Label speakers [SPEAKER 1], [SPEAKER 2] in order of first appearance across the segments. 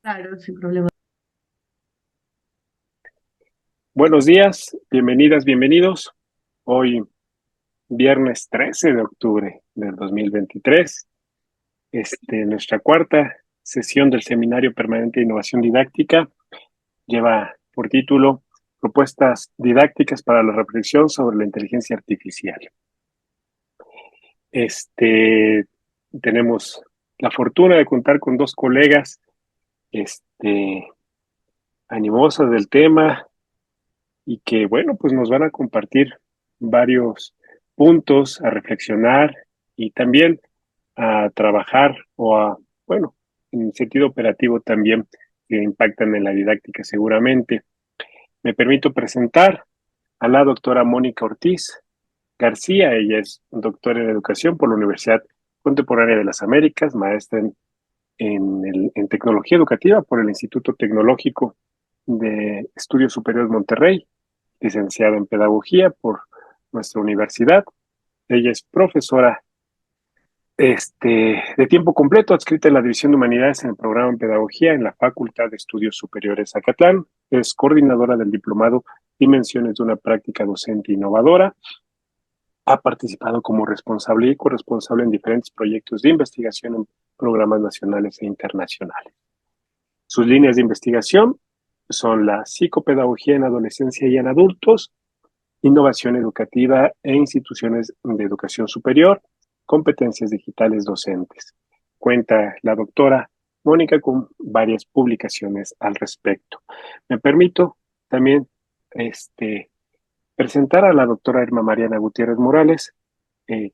[SPEAKER 1] Claro, sin problema.
[SPEAKER 2] Buenos días, bienvenidas, bienvenidos. Hoy, viernes 13 de octubre del 2023, nuestra cuarta sesión del Seminario Permanente de Innovación Didáctica lleva por título Propuestas didácticas para la reflexión sobre la inteligencia artificial. Este, Tenemos la fortuna de contar con dos colegas, este, animosas del tema y que, bueno, pues nos van a compartir varios puntos a reflexionar y también a trabajar bueno, en sentido operativo también que impactan en la didáctica seguramente. Me permito presentar a la doctora Mónica Ortiz García. Ella es doctora en educación por la Universidad Contemporánea de las Américas, maestra en tecnología educativa por el Instituto Tecnológico de Estudios Superiores Monterrey, licenciada en pedagogía por nuestra universidad. Ella es profesora de tiempo completo, adscrita en la División de Humanidades en el programa en Pedagogía en la Facultad de Estudios Superiores Zacatlán. Es coordinadora del diplomado Dimensiones de una práctica docente innovadora. Ha participado como responsable y corresponsable en diferentes proyectos de investigación en programas nacionales e internacionales. Sus líneas de investigación son la psicopedagogía en adolescencia y en adultos, innovación educativa e instituciones de educación superior, competencias digitales docentes. Cuenta la doctora Mónica con varias publicaciones al respecto. Me permito también presentar a la doctora Irma Mariana Gutiérrez Morales. Eh,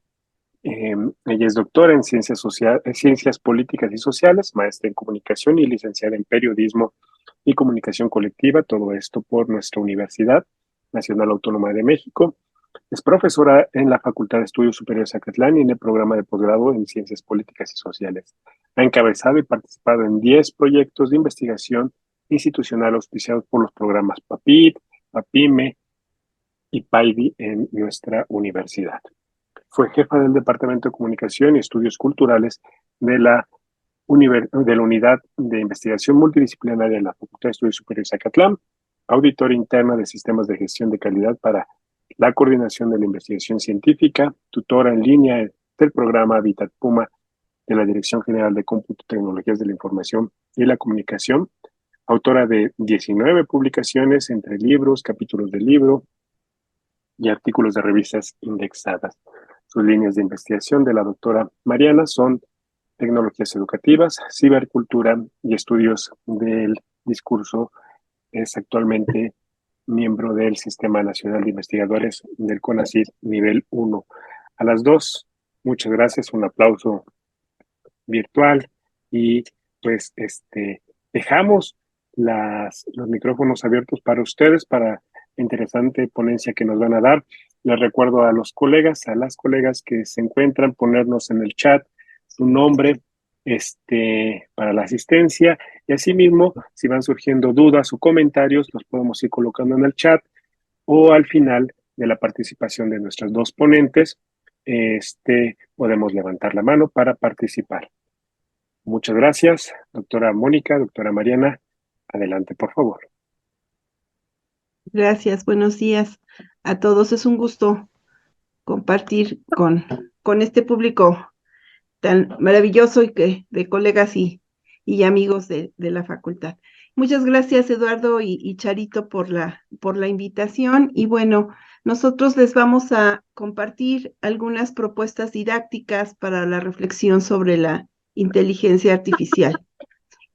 [SPEAKER 2] Ella es doctora en ciencias políticas y sociales, maestra en comunicación y licenciada en periodismo y comunicación colectiva, todo esto por nuestra Universidad Nacional Autónoma de México. Es profesora en la Facultad de Estudios Superiores Zacatlán y en el programa de posgrado en Ciencias Políticas y Sociales. Ha encabezado y participado en 10 proyectos de investigación institucional auspiciados por los programas PAPIT, PAPIME y PAIDI en nuestra universidad. Fue jefa del Departamento de Comunicación y Estudios Culturales de la Unidad de Investigación Multidisciplinaria de la Facultad de Estudios Superiores Zacatlán, auditora interna de sistemas de gestión de calidad para la coordinación de la investigación científica, tutora en línea del programa Habitat Puma de la Dirección General de Cómputo, Tecnologías de la Información y la Comunicación, autora de 19 publicaciones entre libros, capítulos de libro y artículos de revistas indexadas. Sus líneas de investigación de la doctora Mariana son tecnologías educativas, cibercultura y estudios del discurso. Es actualmente miembro del Sistema Nacional de Investigadores del CONACYT nivel 1. A las dos, muchas gracias, un aplauso virtual y pues dejamos los micrófonos abiertos para ustedes, para la interesante ponencia que nos van a dar. Les recuerdo a los colegas, a las colegas que se encuentran, ponernos en el chat su nombre para la asistencia y asimismo, si van surgiendo dudas o comentarios, los podemos ir colocando en el chat o al final de la participación de nuestros dos ponentes, podemos levantar la mano para participar. Muchas gracias, doctora Mónica, doctora Mariana. Adelante, por favor.
[SPEAKER 1] Gracias, buenos días a todos. Es un gusto compartir con este público tan maravilloso y de colegas y amigos de la facultad. Muchas gracias, Eduardo y Charito, por la invitación. Y bueno, nosotros les vamos a compartir algunas propuestas didácticas para la reflexión sobre la inteligencia artificial.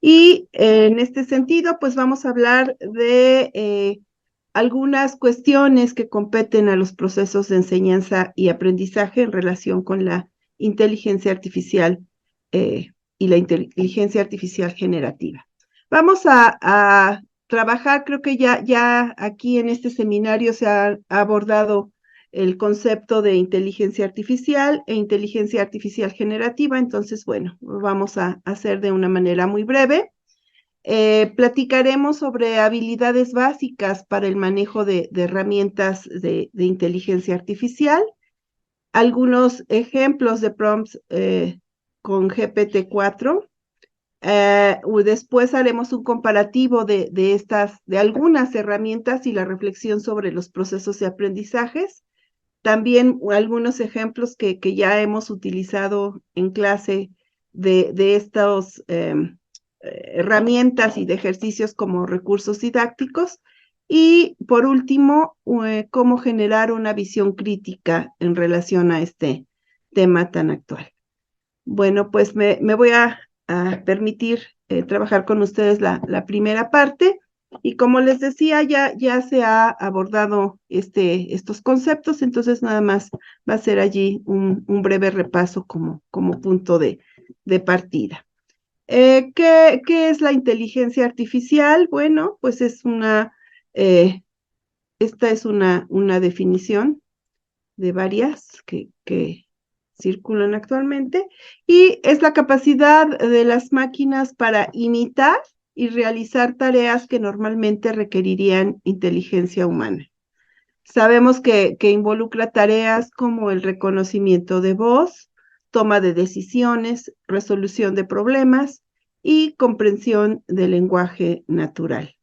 [SPEAKER 1] Y en este sentido, pues vamos a hablar de algunas cuestiones que competen a los procesos de enseñanza y aprendizaje en relación con la inteligencia artificial y la inteligencia artificial generativa. Vamos a trabajar, creo que ya aquí en este seminario se ha abordado el concepto de inteligencia artificial e inteligencia artificial generativa, entonces, bueno, vamos a hacer de una manera muy breve. Platicaremos sobre habilidades básicas para el manejo de herramientas de inteligencia artificial, algunos ejemplos de prompts con GPT-4, Después haremos un comparativo de algunas herramientas y la reflexión sobre los procesos de aprendizajes. También algunos ejemplos que ya hemos utilizado en clase de estas herramientas y de ejercicios como recursos didácticos. Y por último, cómo generar una visión crítica en relación a este tema tan actual. Bueno, pues me voy a permitir trabajar con ustedes la primera parte. Y como les decía, ya se ha abordado estos conceptos, entonces nada más va a ser allí un breve repaso como punto de partida. ¿Qué es la inteligencia artificial? Bueno, pues esta es una definición de varias que circulan actualmente, y es la capacidad de las máquinas para imitar y realizar tareas que normalmente requerirían inteligencia humana. Sabemos que involucra tareas como el reconocimiento de voz, toma de decisiones, resolución de problemas y comprensión del lenguaje natural.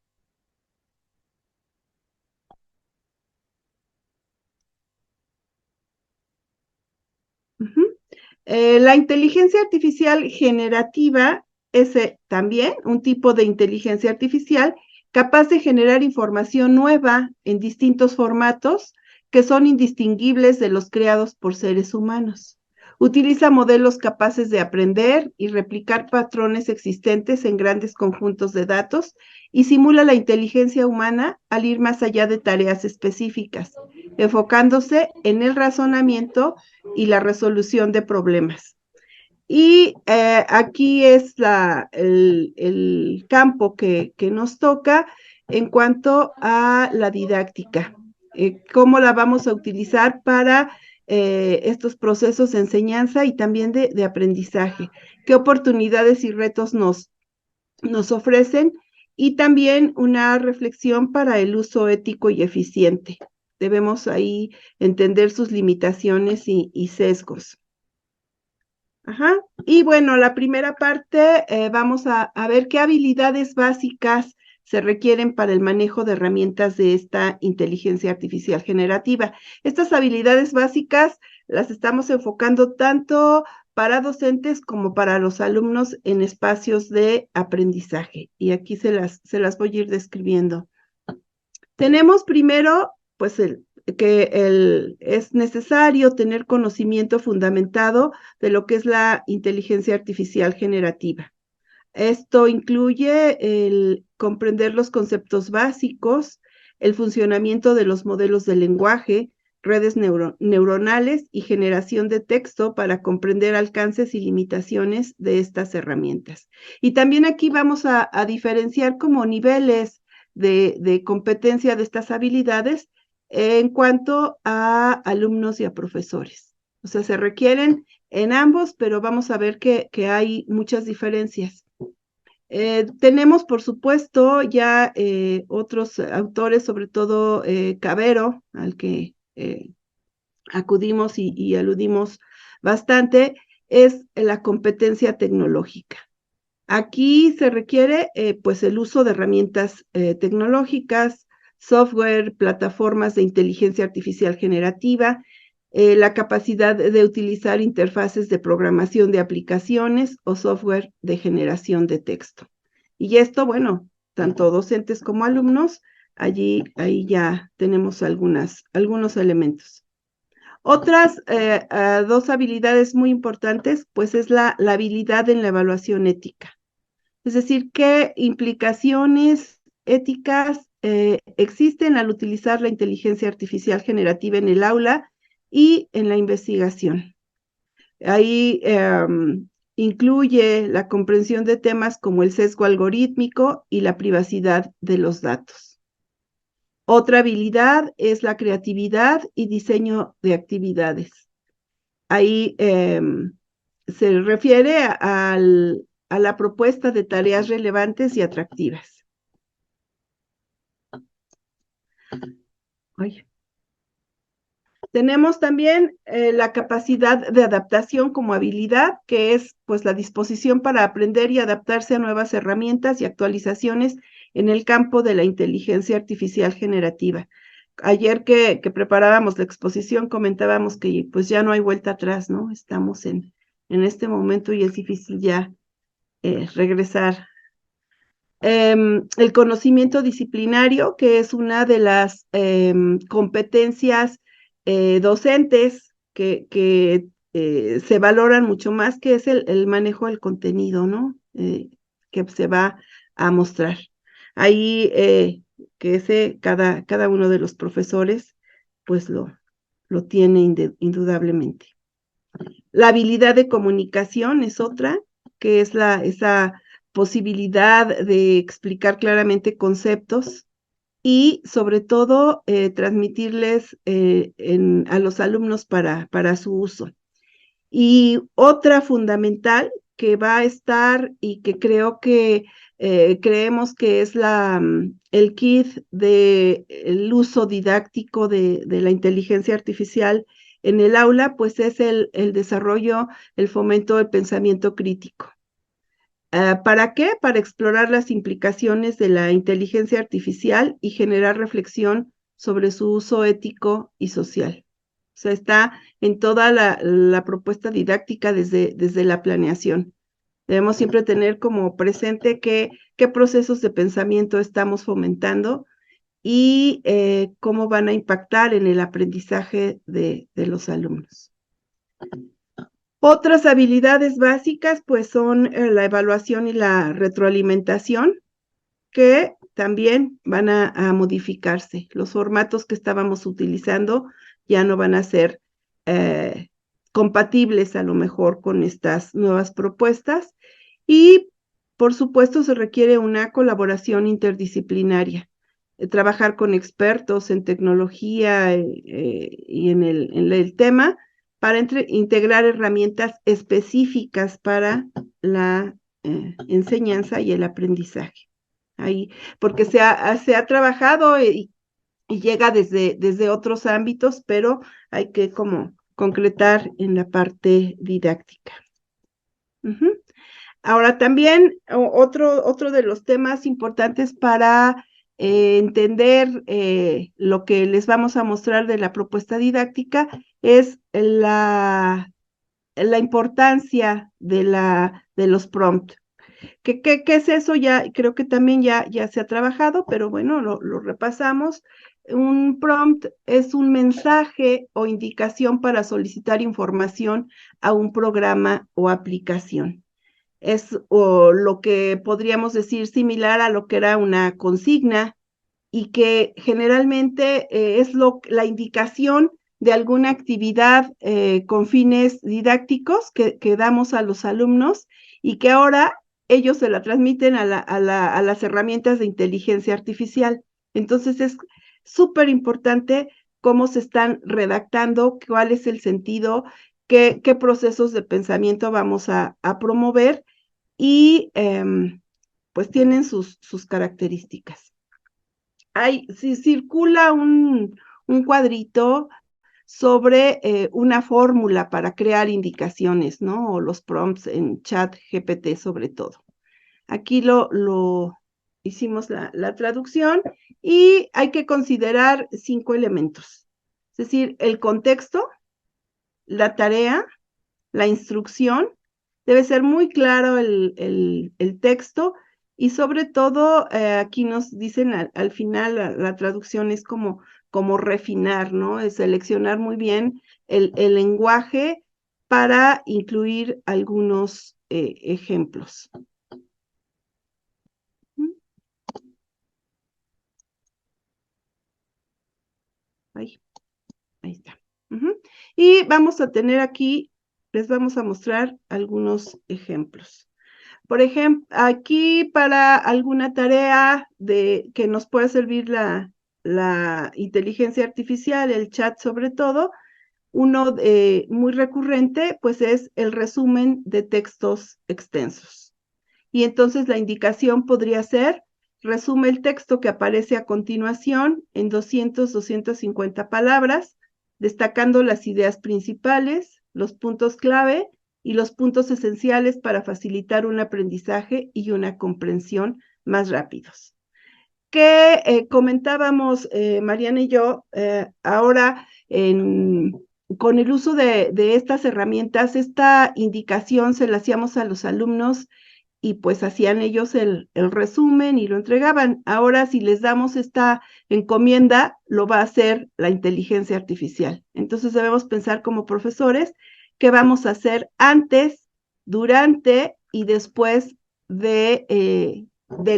[SPEAKER 1] Ujú. La inteligencia artificial generativa es también un tipo de inteligencia artificial capaz de generar información nueva en distintos formatos que son indistinguibles de los creados por seres humanos. Utiliza modelos capaces de aprender y replicar patrones existentes en grandes conjuntos de datos y simula la inteligencia humana al ir más allá de tareas específicas, enfocándose en el razonamiento y la resolución de problemas. Y aquí es el campo que nos toca en cuanto a la didáctica. ¿Cómo la vamos a utilizar para estos procesos de enseñanza y también de aprendizaje? ¿Qué oportunidades y retos nos ofrecen? Y también una reflexión para el uso ético y eficiente. Debemos ahí entender sus limitaciones y sesgos. Ajá. Y bueno, la primera parte, vamos a ver qué habilidades básicas se requieren para el manejo de herramientas de esta inteligencia artificial generativa. Estas habilidades básicas las estamos enfocando tanto para docentes como para los alumnos en espacios de aprendizaje. Y aquí se las voy a ir describiendo. Tenemos primero, pues, es necesario tener conocimiento fundamentado de lo que es la inteligencia artificial generativa. Esto incluye el comprender los conceptos básicos, el funcionamiento de los modelos de lenguaje, redes neuronales y generación de texto para comprender alcances y limitaciones de estas herramientas. Y también aquí vamos a diferenciar como niveles de competencia de estas habilidades en cuanto a alumnos y a profesores. O sea, se requieren en ambos, pero vamos a ver que hay muchas diferencias. Tenemos, por supuesto, ya otros autores, sobre todo Cabero, al que acudimos y aludimos bastante, es la competencia tecnológica. Aquí se requiere pues el uso de herramientas tecnológicas, software, plataformas de inteligencia artificial generativa, la capacidad de utilizar interfaces de programación de aplicaciones o software de generación de texto. Y esto, bueno, tanto docentes como alumnos, ahí ya tenemos algunos elementos. Otras dos habilidades muy importantes, pues es la habilidad en la evaluación ética. Es decir, qué implicaciones éticas existen al utilizar la inteligencia artificial generativa en el aula y en la investigación. Ahí incluye la comprensión de temas como el sesgo algorítmico y la privacidad de los datos. Otra habilidad es la creatividad y diseño de actividades. Ahí se refiere a la propuesta de tareas relevantes y atractivas. Ay. Tenemos también la capacidad de adaptación como habilidad, que es pues la disposición para aprender y adaptarse a nuevas herramientas y actualizaciones en el campo de la inteligencia artificial generativa. Ayer que preparábamos la exposición comentábamos que pues ya no hay vuelta atrás, ¿no? Estamos en este momento y es difícil ya regresar. El conocimiento disciplinario, que es una de las competencias docentes que se valoran mucho más, que es el manejo del contenido, ¿no? Que se va a mostrar. Ahí cada uno de los profesores, pues lo tiene indudablemente. La habilidad de comunicación es otra, que es esa posibilidad de explicar claramente conceptos y sobre todo transmitirles a los alumnos para su uso. Y otra fundamental que va a estar y que creo que creemos que es el kit del uso didáctico de la inteligencia artificial en el aula, pues es el desarrollo, el fomento del pensamiento crítico. ¿Para qué? Para explorar las implicaciones de la inteligencia artificial y generar reflexión sobre su uso ético y social. O sea, está en toda la propuesta didáctica desde la planeación. Debemos siempre tener como presente qué procesos de pensamiento estamos fomentando y cómo van a impactar en el aprendizaje de los alumnos. Otras habilidades básicas, pues son la evaluación y la retroalimentación, que también van a modificarse. Los formatos que estábamos utilizando ya no van a ser compatibles a lo mejor con estas nuevas propuestas. Y, por supuesto, se requiere una colaboración interdisciplinaria. Trabajar con expertos en tecnología y en el tema para integrar herramientas específicas para la enseñanza y el aprendizaje. Ahí, porque se ha trabajado y llega desde otros ámbitos, pero hay que como concretar en la parte didáctica. Ahora también otro de los temas importantes para entender lo que les vamos a mostrar de la propuesta didáctica es la importancia de los prompts. ¿Qué es eso? Ya creo que también ya se ha trabajado, pero bueno, lo repasamos. Un prompt es un mensaje o indicación para solicitar información a un programa o aplicación. Es lo que podríamos decir similar a lo que era una consigna y que generalmente es la indicación de alguna actividad con fines didácticos que damos a los alumnos y que ahora ellos se la transmiten a las herramientas de inteligencia artificial. Entonces es súper importante cómo se están redactando, cuál es el sentido, qué procesos de pensamiento vamos a promover y pues tienen sus características. Si circula un cuadrito sobre una fórmula para crear indicaciones, ¿no? O los prompts en ChatGPT sobre todo. Aquí lo hicimos la traducción y hay que considerar 5 elementos. Es decir, el contexto, la tarea, la instrucción, debe ser muy claro el texto y sobre todo aquí nos dicen al final la traducción es como refinar, ¿no? Es seleccionar muy bien el lenguaje para incluir algunos ejemplos. Ahí está. Y vamos a tener aquí, les vamos a mostrar algunos ejemplos. Por ejemplo, aquí para alguna tarea que nos pueda servir la inteligencia artificial, el chat sobre todo, uno muy recurrente, pues es el resumen de textos extensos. Y entonces la indicación podría ser, resume el texto que aparece a continuación en 250 palabras destacando las ideas principales, los puntos clave y los puntos esenciales para facilitar un aprendizaje y una comprensión más rápidos. Que comentábamos Mariana y yo, ahora con el uso de estas herramientas, esta indicación se la hacíamos a los alumnos y pues hacían ellos el resumen y lo entregaban. Ahora, si les damos esta encomienda, lo va a hacer la inteligencia artificial. Entonces debemos pensar como profesores qué vamos a hacer antes, durante y después del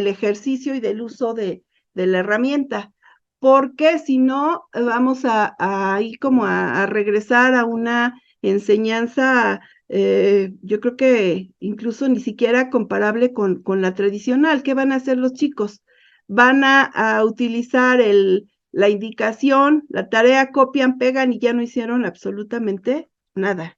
[SPEAKER 1] ejercicio y del uso de la herramienta, porque si no vamos a ir como a regresar a una enseñanza, yo creo que incluso ni siquiera comparable con la tradicional. ¿Qué van a hacer los chicos? Van a utilizar la indicación, la tarea, copian, pegan y ya no hicieron absolutamente nada.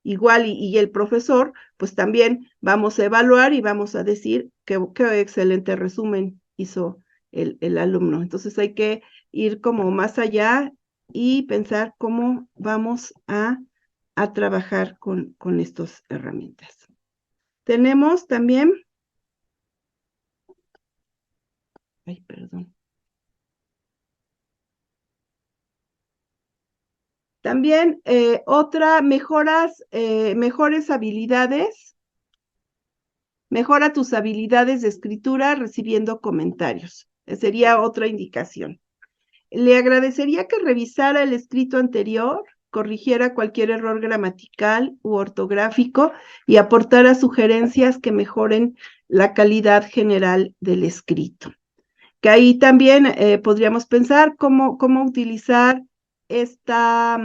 [SPEAKER 1] Igual y el profesor, pues también vamos a evaluar y vamos a decir qué excelente resumen hizo el alumno. Entonces hay que ir como más allá y pensar cómo vamos a trabajar con estas herramientas. Tenemos también, ay, perdón. También mejores habilidades. Mejora tus habilidades de escritura recibiendo comentarios. Sería otra indicación. Le agradecería que revisara el escrito anterior, corrigiera cualquier error gramatical u ortográfico y aportara sugerencias que mejoren la calidad general del escrito. Que ahí también podríamos pensar cómo utilizar esta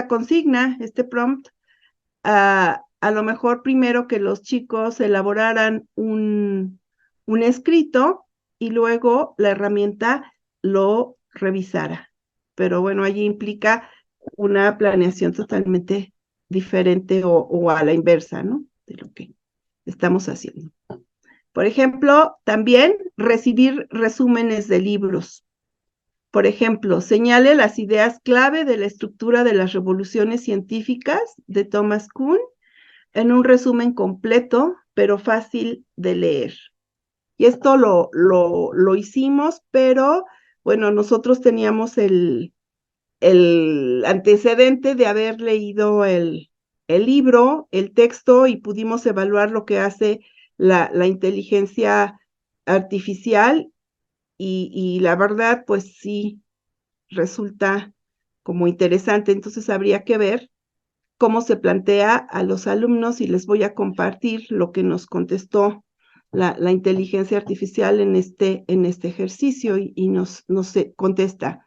[SPEAKER 1] consigna, este prompt, a lo mejor primero que los chicos elaboraran un escrito y luego la herramienta lo revisara. Pero bueno, allí implica una planeación totalmente diferente o a la inversa, ¿no? De lo que estamos haciendo. Por ejemplo, también recibir resúmenes de libros. Por ejemplo, señale las ideas clave de la estructura de las revoluciones científicas de Thomas Kuhn en un resumen completo, pero fácil de leer. Y esto lo hicimos, pero bueno, nosotros teníamos el antecedente de haber leído el libro, el texto, y pudimos evaluar lo que hace la inteligencia artificial, y la verdad, pues sí, resulta como interesante. Entonces habría que ver cómo se plantea a los alumnos y les voy a compartir lo que nos contestó la inteligencia artificial en este ejercicio y nos contesta.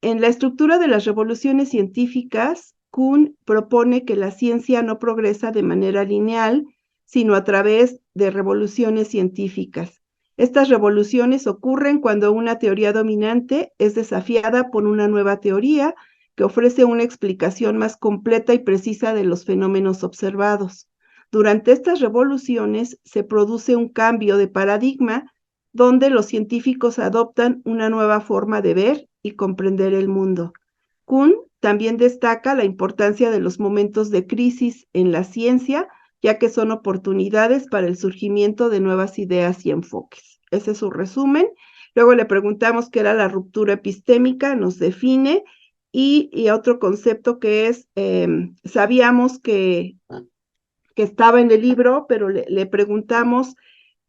[SPEAKER 1] En la estructura de las revoluciones científicas, Kuhn propone que la ciencia no progresa de manera lineal, sino a través de revoluciones científicas. Estas revoluciones ocurren cuando una teoría dominante es desafiada por una nueva teoría que ofrece una explicación más completa y precisa de los fenómenos observados. Durante estas revoluciones se produce un cambio de paradigma donde los científicos adoptan una nueva forma de ver y comprender el mundo. Kuhn también destaca la importancia de los momentos de crisis en la ciencia, ya que son oportunidades para el surgimiento de nuevas ideas y enfoques. Ese es su resumen. Luego le preguntamos qué era la ruptura epistémica, nos define, y otro concepto que es, sabíamos que estaba en el libro, pero le preguntamos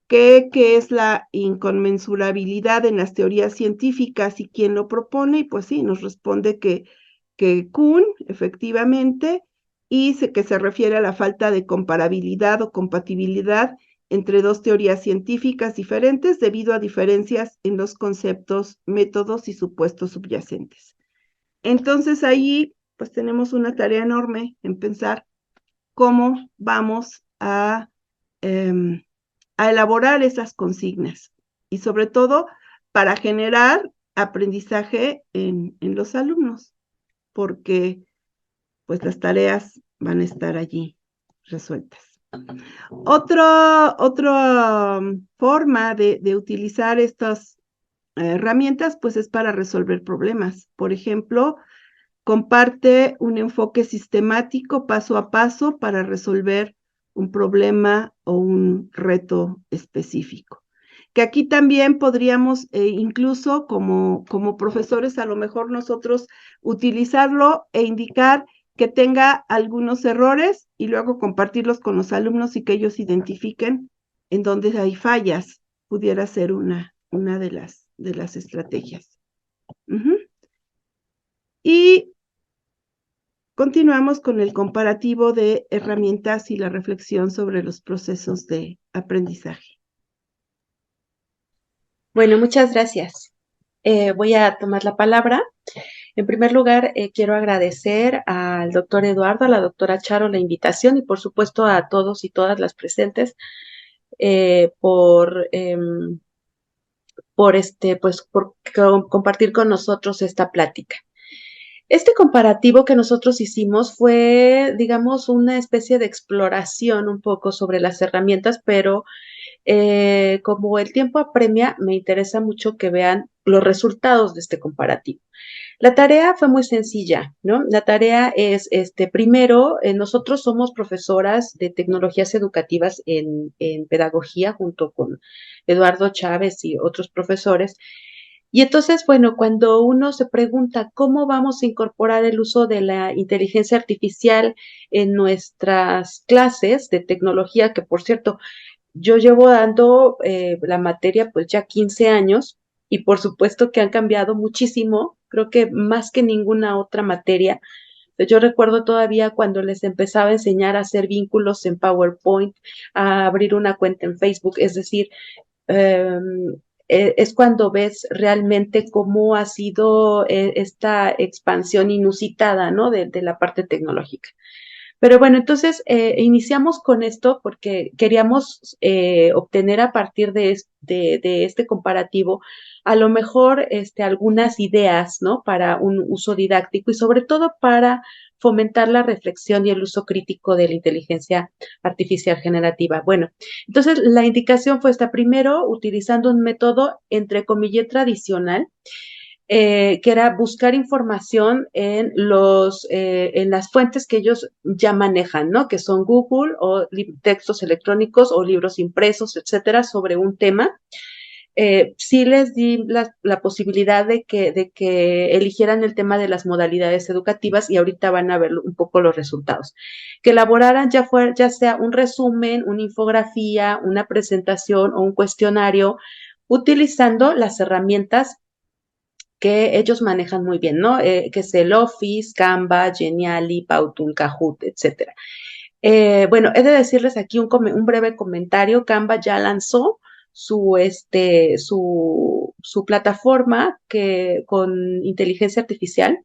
[SPEAKER 1] qué es la inconmensurabilidad en las teorías científicas y quién lo propone, y pues sí, nos responde que Kuhn, efectivamente, y que se refiere a la falta de comparabilidad o compatibilidad entre dos teorías científicas diferentes debido a diferencias en los conceptos, métodos y supuestos subyacentes. Entonces ahí pues tenemos una tarea enorme en pensar cómo vamos a elaborar esas consignas y sobre todo para generar aprendizaje en los alumnos, porque pues las tareas van a estar allí resueltas. Otra forma de utilizar estas herramientas pues es para resolver problemas. Por ejemplo, comparte un enfoque sistemático paso a paso para resolver un problema o un reto específico. Que aquí también podríamos, incluso como profesores, a lo mejor nosotros utilizarlo e indicar que tenga algunos errores y luego compartirlos con los alumnos y que ellos identifiquen en dónde hay fallas. Pudiera ser una de las estrategias. Y continuamos con el comparativo de herramientas y la reflexión sobre los procesos de aprendizaje.
[SPEAKER 3] Bueno, muchas gracias. Voy a tomar la palabra. En primer lugar, quiero agradecer al doctor Eduardo, a la doctora Charo la invitación y por supuesto a todos y todas las presentes por compartir con nosotros esta plática. Este comparativo que nosotros hicimos fue, digamos, una especie de exploración un poco sobre las herramientas, pero como el tiempo apremia, me interesa mucho que vean los resultados de este comparativo. La tarea fue muy sencilla, ¿no? La tarea es, primero, nosotros somos profesoras de tecnologías educativas en pedagogía junto con Eduardo Chávez y otros profesores. Y entonces, bueno, cuando uno se pregunta cómo vamos a incorporar el uso de la inteligencia artificial en nuestras clases de tecnología, que por cierto, yo llevo dando la materia pues ya 15 años y por supuesto que han cambiado muchísimo, creo que más que ninguna otra materia. Yo recuerdo todavía cuando les empezaba a enseñar a hacer vínculos en PowerPoint, a abrir una cuenta en Facebook, es decir, eh, es cuando ves realmente cómo ha sido esta expansión inusitada, ¿no? De la parte tecnológica. Pero bueno, entonces iniciamos con esto porque queríamos obtener a partir de este comparativo a lo mejor algunas ideas, ¿no? Para un uso didáctico y sobre todo para fomentar la reflexión y el uso crítico de la inteligencia artificial generativa. Bueno, entonces la indicación fue esta, primero utilizando un método entre comillas tradicional, que era buscar información en las fuentes que ellos ya manejan, ¿no? Que son Google o textos electrónicos o libros impresos, etcétera, sobre un tema. Sí les di la posibilidad de que eligieran el tema de las modalidades educativas y ahorita van a ver un poco los resultados. Que elaboraran ya sea un resumen, una infografía, una presentación o un cuestionario utilizando las herramientas que ellos manejan muy bien, ¿no? Que es el Office, Canva, Geniali, Powtoon, Kahoot, etcétera. Bueno, he de decirles aquí un breve comentario. Canva ya lanzó su plataforma con inteligencia artificial.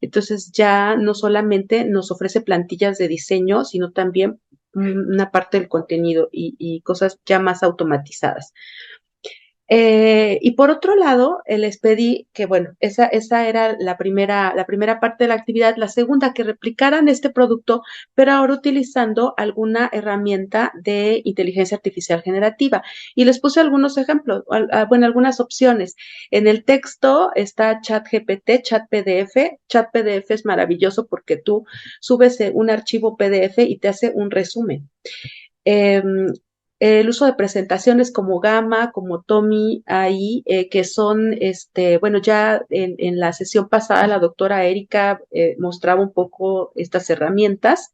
[SPEAKER 3] Entonces ya no solamente nos ofrece plantillas de diseño, sino también una parte del contenido y cosas ya más automatizadas. Y por otro lado, les pedí que, bueno, esa era la primera parte de la actividad. La segunda, que replicaran este producto, pero ahora utilizando alguna herramienta de inteligencia artificial generativa. Y les puse algunos ejemplos, bueno, algunas opciones. En el texto está ChatGPT, ChatPDF. ChatPDF es maravilloso porque tú subes un archivo PDF y te hace un resumen. El uso de presentaciones como Gamma, como Tommy, ahí, que son, bueno, ya en la sesión pasada la doctora Erika mostraba un poco estas herramientas.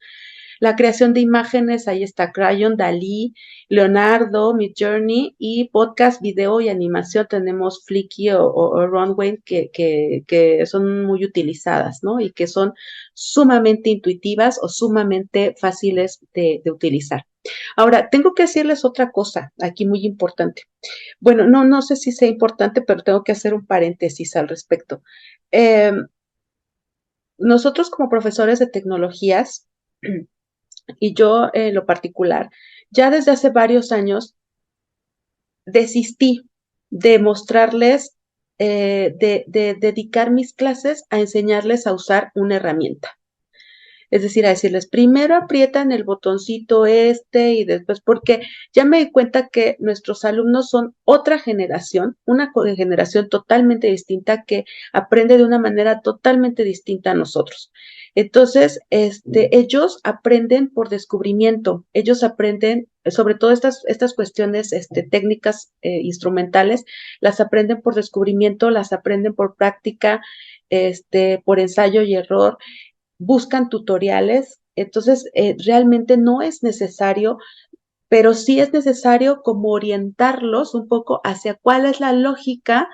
[SPEAKER 3] La creación de imágenes, ahí está Crayon, Dalí, Leonardo, Midjourney, y podcast, video y animación tenemos Flickr o Runway que son muy utilizadas, ¿no? Y que son sumamente intuitivas o sumamente fáciles de utilizar. Ahora, tengo que decirles otra cosa aquí muy importante. Bueno, no sé si sea importante, pero tengo que hacer un paréntesis al respecto. Nosotros como profesores de tecnologías, y yo en lo particular, ya desde hace varios años desistí de mostrarles, de dedicar mis clases a enseñarles a usar una herramienta. Es decir, a decirles, primero aprietan el botoncito este y después, porque ya me di cuenta que nuestros alumnos son otra generación, una generación totalmente distinta que aprende de una manera totalmente distinta a nosotros. Entonces, ellos aprenden por descubrimiento, ellos aprenden, sobre todo estas cuestiones técnicas instrumentales, las aprenden por descubrimiento, las aprenden por práctica, por ensayo y error, buscan tutoriales, entonces realmente no es necesario, pero sí es necesario como orientarlos un poco hacia cuál es la lógica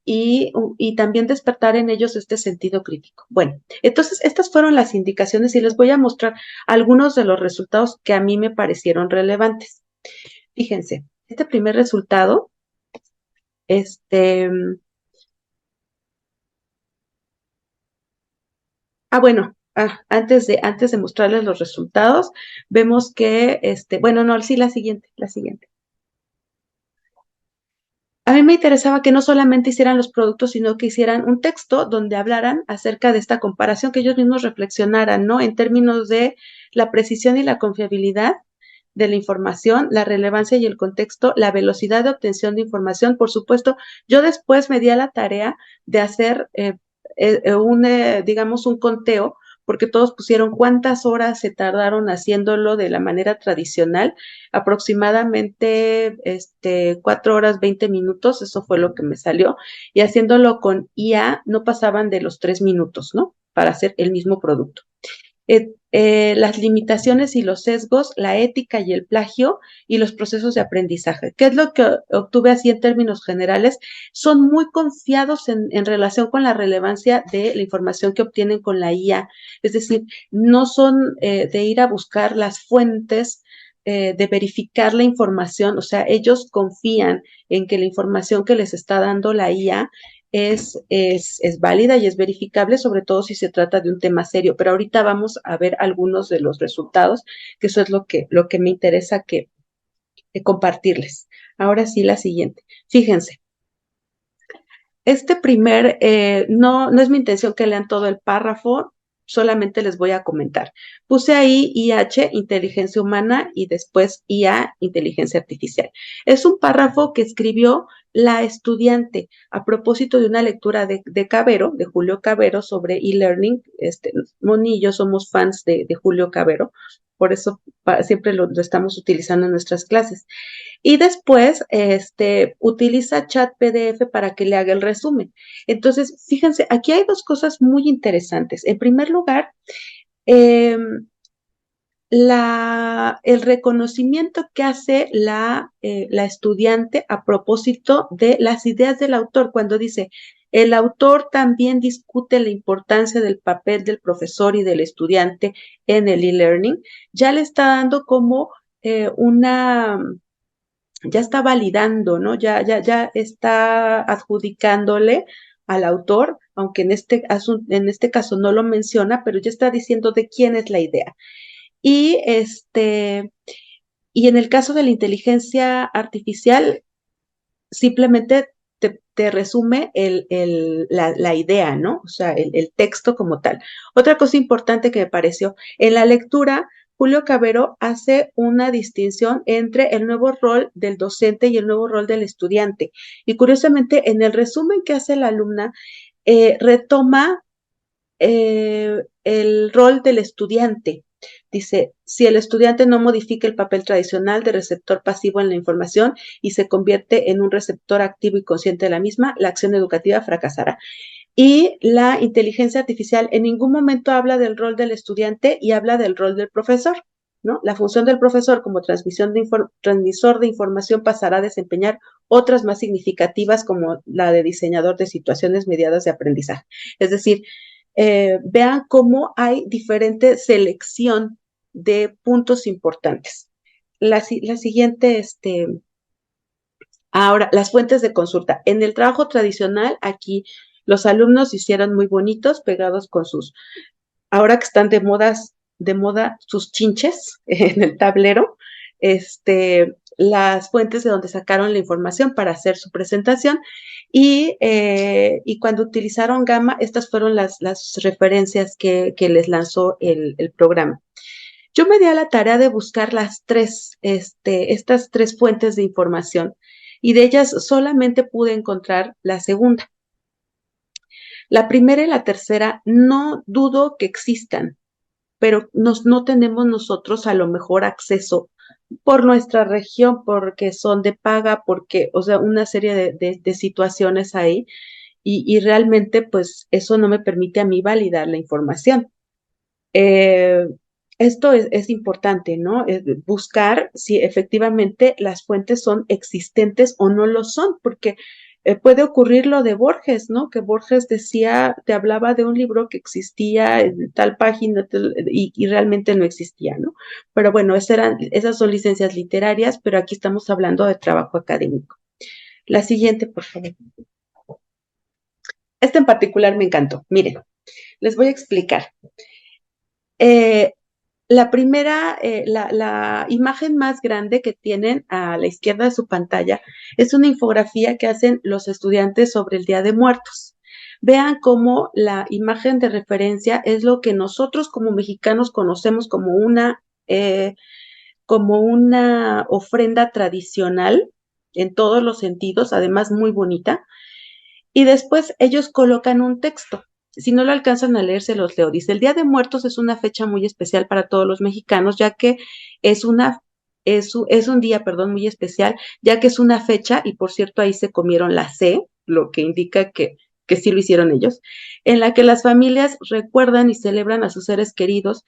[SPEAKER 3] y también despertar en ellos este sentido crítico. Bueno, entonces estas fueron las indicaciones y les voy a mostrar algunos de los resultados que a mí me parecieron relevantes. Fíjense, este primer resultado, bueno, antes de mostrarles los resultados, vemos que, bueno, no, sí, la siguiente. A mí me interesaba que no solamente hicieran los productos, sino que hicieran un texto donde hablaran acerca de esta comparación, que ellos mismos reflexionaran, ¿no? En términos de la precisión y la confiabilidad de la información, la relevancia y el contexto, la velocidad de obtención de información. Por supuesto, yo después me di a la tarea de hacer digamos, un conteo, porque todos pusieron cuántas horas se tardaron haciéndolo de la manera tradicional, aproximadamente 4 horas 20 minutos, eso fue lo que me salió, y haciéndolo con IA no pasaban de los 3 minutos, ¿no? Para hacer el mismo producto. Las limitaciones y los sesgos, la ética y el plagio y los procesos de aprendizaje. ¿Qué es lo que obtuve así en términos generales? Son muy confiados en relación con la relevancia de la información que obtienen con la IA. Es decir, no son de ir a buscar las fuentes, de verificar la información, o sea, ellos confían en que la información que les está dando la IA es válida y es verificable, sobre todo si se trata de un tema serio. Pero ahorita vamos a ver algunos de los resultados, que eso es lo que me interesa compartirles. Ahora sí, la siguiente. Fíjense, no es mi intención que lean todo el párrafo, solamente les voy a comentar. Puse ahí IH, inteligencia humana, y después IA, inteligencia artificial. Es un párrafo que escribió la estudiante a propósito de una lectura de Cavero, de Julio Cavero, sobre e-learning. Moni y yo somos fans de Julio Cavero, por eso siempre lo estamos utilizando en nuestras clases. Y después, utiliza chat PDF para que le haga el resumen. Entonces, fíjense, aquí hay dos cosas muy interesantes. En primer lugar, el reconocimiento que hace la estudiante a propósito de las ideas del autor, cuando dice, el autor también discute la importancia del papel del profesor y del estudiante en el e-learning, ya le está dando como ya está validando, ¿no? Ya está adjudicándole al autor, aunque en este caso no lo menciona, pero ya está diciendo de quién es la idea. Y y en el caso de la inteligencia artificial, simplemente te resume la idea, ¿no? O sea, el texto como tal. Otra cosa importante que me pareció, en la lectura, Julio Cavero hace una distinción entre el nuevo rol del docente y el nuevo rol del estudiante. Y curiosamente, en el resumen que hace la alumna, retoma el rol del estudiante. Dice, si el estudiante no modifica el papel tradicional de receptor pasivo en la información y se convierte en un receptor activo y consciente de la misma, la acción educativa fracasará. Y la inteligencia artificial en ningún momento habla del rol del estudiante y habla del rol del profesor, ¿no? La función del profesor como transmisor de información pasará a desempeñar otras más significativas como la de diseñador de situaciones mediadas de aprendizaje. Es decir, vean cómo hay diferente selección de puntos importantes. La siguiente, ahora, las fuentes de consulta. En el trabajo tradicional, aquí los alumnos hicieron muy bonitos, pegados con ahora que están de moda sus chinches en el tablero, las fuentes de donde sacaron la información para hacer su presentación y cuando utilizaron Gamma, estas fueron las referencias que les lanzó el programa. Yo me di a la tarea de buscar estas tres fuentes de información y de ellas solamente pude encontrar la segunda. La primera y la tercera no dudo que existan, pero no tenemos nosotros a lo mejor acceso por nuestra región, porque son de paga, porque, o sea, una serie de situaciones ahí, y realmente, pues, eso no me permite a mí validar la información. Eh, Esto es importante, ¿no? Buscar si efectivamente las fuentes son existentes o no lo son, porque puede ocurrir lo de Borges, ¿no? Que Borges decía, te hablaba de un libro que existía en tal página y realmente no existía, ¿no? Pero bueno, esas son licencias literarias, pero aquí estamos hablando de trabajo académico. La siguiente, por favor. Esta en particular me encantó. Miren, les voy a explicar. La primera, la imagen más grande que tienen a la izquierda de su pantalla es una infografía que hacen los estudiantes sobre el Día de Muertos. Vean cómo la imagen de referencia es lo que nosotros como mexicanos conocemos como una ofrenda tradicional en todos los sentidos, además muy bonita. Y después ellos colocan un texto. Si no lo alcanzan a leer, se los leo. Dice, el Día de Muertos es una fecha muy especial para todos los mexicanos, ya que es un día, perdón, muy especial, ya que es una fecha, y por cierto, ahí se comieron la C, lo que indica que sí lo hicieron ellos, en la que las familias recuerdan y celebran a sus seres queridos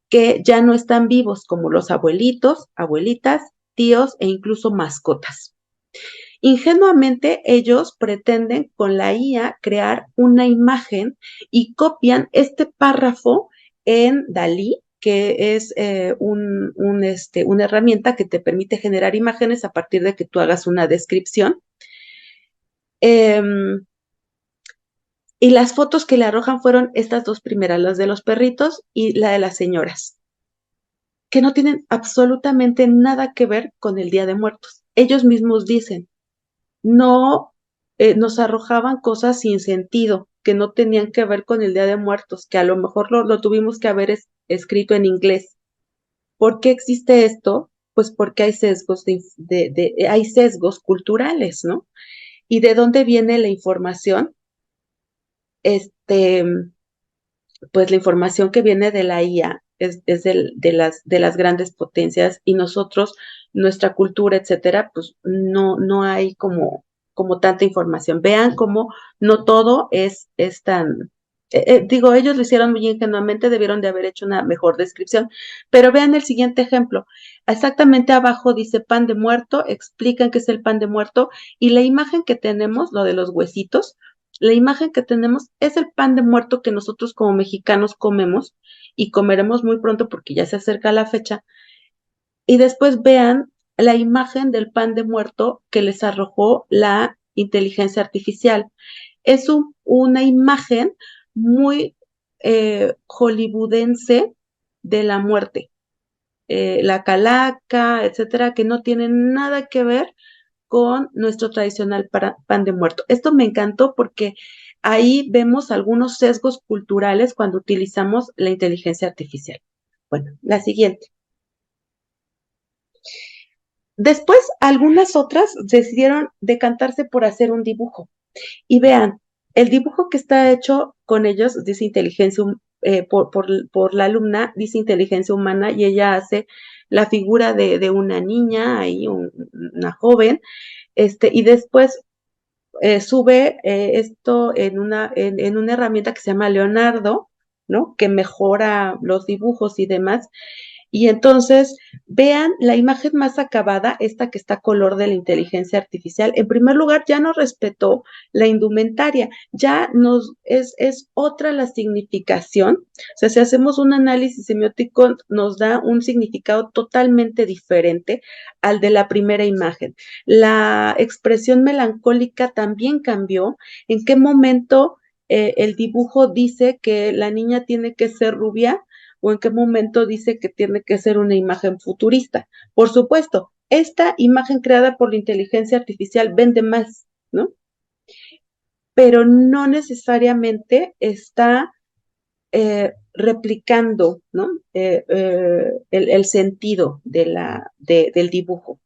[SPEAKER 3] que ya no están vivos, como los abuelitos, abuelitas, tíos e incluso mascotas. Ingenuamente, ellos pretenden con la IA crear una imagen y copian este párrafo en Dalí, que es una herramienta que te permite generar imágenes a partir de que tú hagas una descripción. Y las fotos que le arrojan fueron estas dos primeras, las de los perritos y la de las señoras, que no tienen absolutamente nada que ver con el Día de Muertos. Ellos mismos dicen, no nos arrojaban cosas sin sentido, que no tenían que ver con el Día de Muertos, que a lo mejor lo tuvimos que haber escrito en inglés. ¿Por qué existe esto? Pues porque hay sesgos, hay sesgos culturales, ¿no? ¿Y de dónde viene la información? Pues la información que viene de la IA es de las grandes potencias y nosotros, nuestra cultura, etcétera, pues no hay como tanta información. Vean cómo no todo es tan, digo, ellos lo hicieron muy ingenuamente, debieron de haber hecho una mejor descripción, pero vean el siguiente ejemplo. Exactamente abajo dice pan de muerto, explican qué es el pan de muerto y la imagen que tenemos, lo de los huesitos, la imagen que tenemos es el pan de muerto que nosotros como mexicanos comemos y comeremos muy pronto porque ya se acerca la fecha. Y después vean la imagen del pan de muerto que les arrojó la inteligencia artificial. Es una imagen muy hollywoodense de la muerte. La calaca, etcétera, que no tienen nada que ver con nuestro tradicional pan de muerto. Esto me encantó porque ahí vemos algunos sesgos culturales cuando utilizamos la inteligencia artificial. Bueno, la siguiente. Después, algunas otras decidieron decantarse por hacer un dibujo. Y vean, el dibujo que está hecho con ellos dice inteligencia, por la alumna, dice inteligencia humana, y ella hace la figura de una niña, ahí una joven, y después sube esto en una herramienta que se llama Leonardo, ¿no? Que mejora los dibujos y demás. Y entonces, vean la imagen más acabada, esta que está color de la inteligencia artificial. En primer lugar, ya no respetó la indumentaria, ya es otra la significación. O sea, si hacemos un análisis semiótico, nos da un significado totalmente diferente al de la primera imagen. La expresión melancólica también cambió. ¿En qué momento el dibujo dice que la niña tiene que ser rubia? ¿O en qué momento dice que tiene que ser una imagen futurista? Por supuesto, esta imagen creada por la inteligencia artificial vende más, ¿no? Pero no necesariamente está replicando, ¿no? El sentido del dibujo.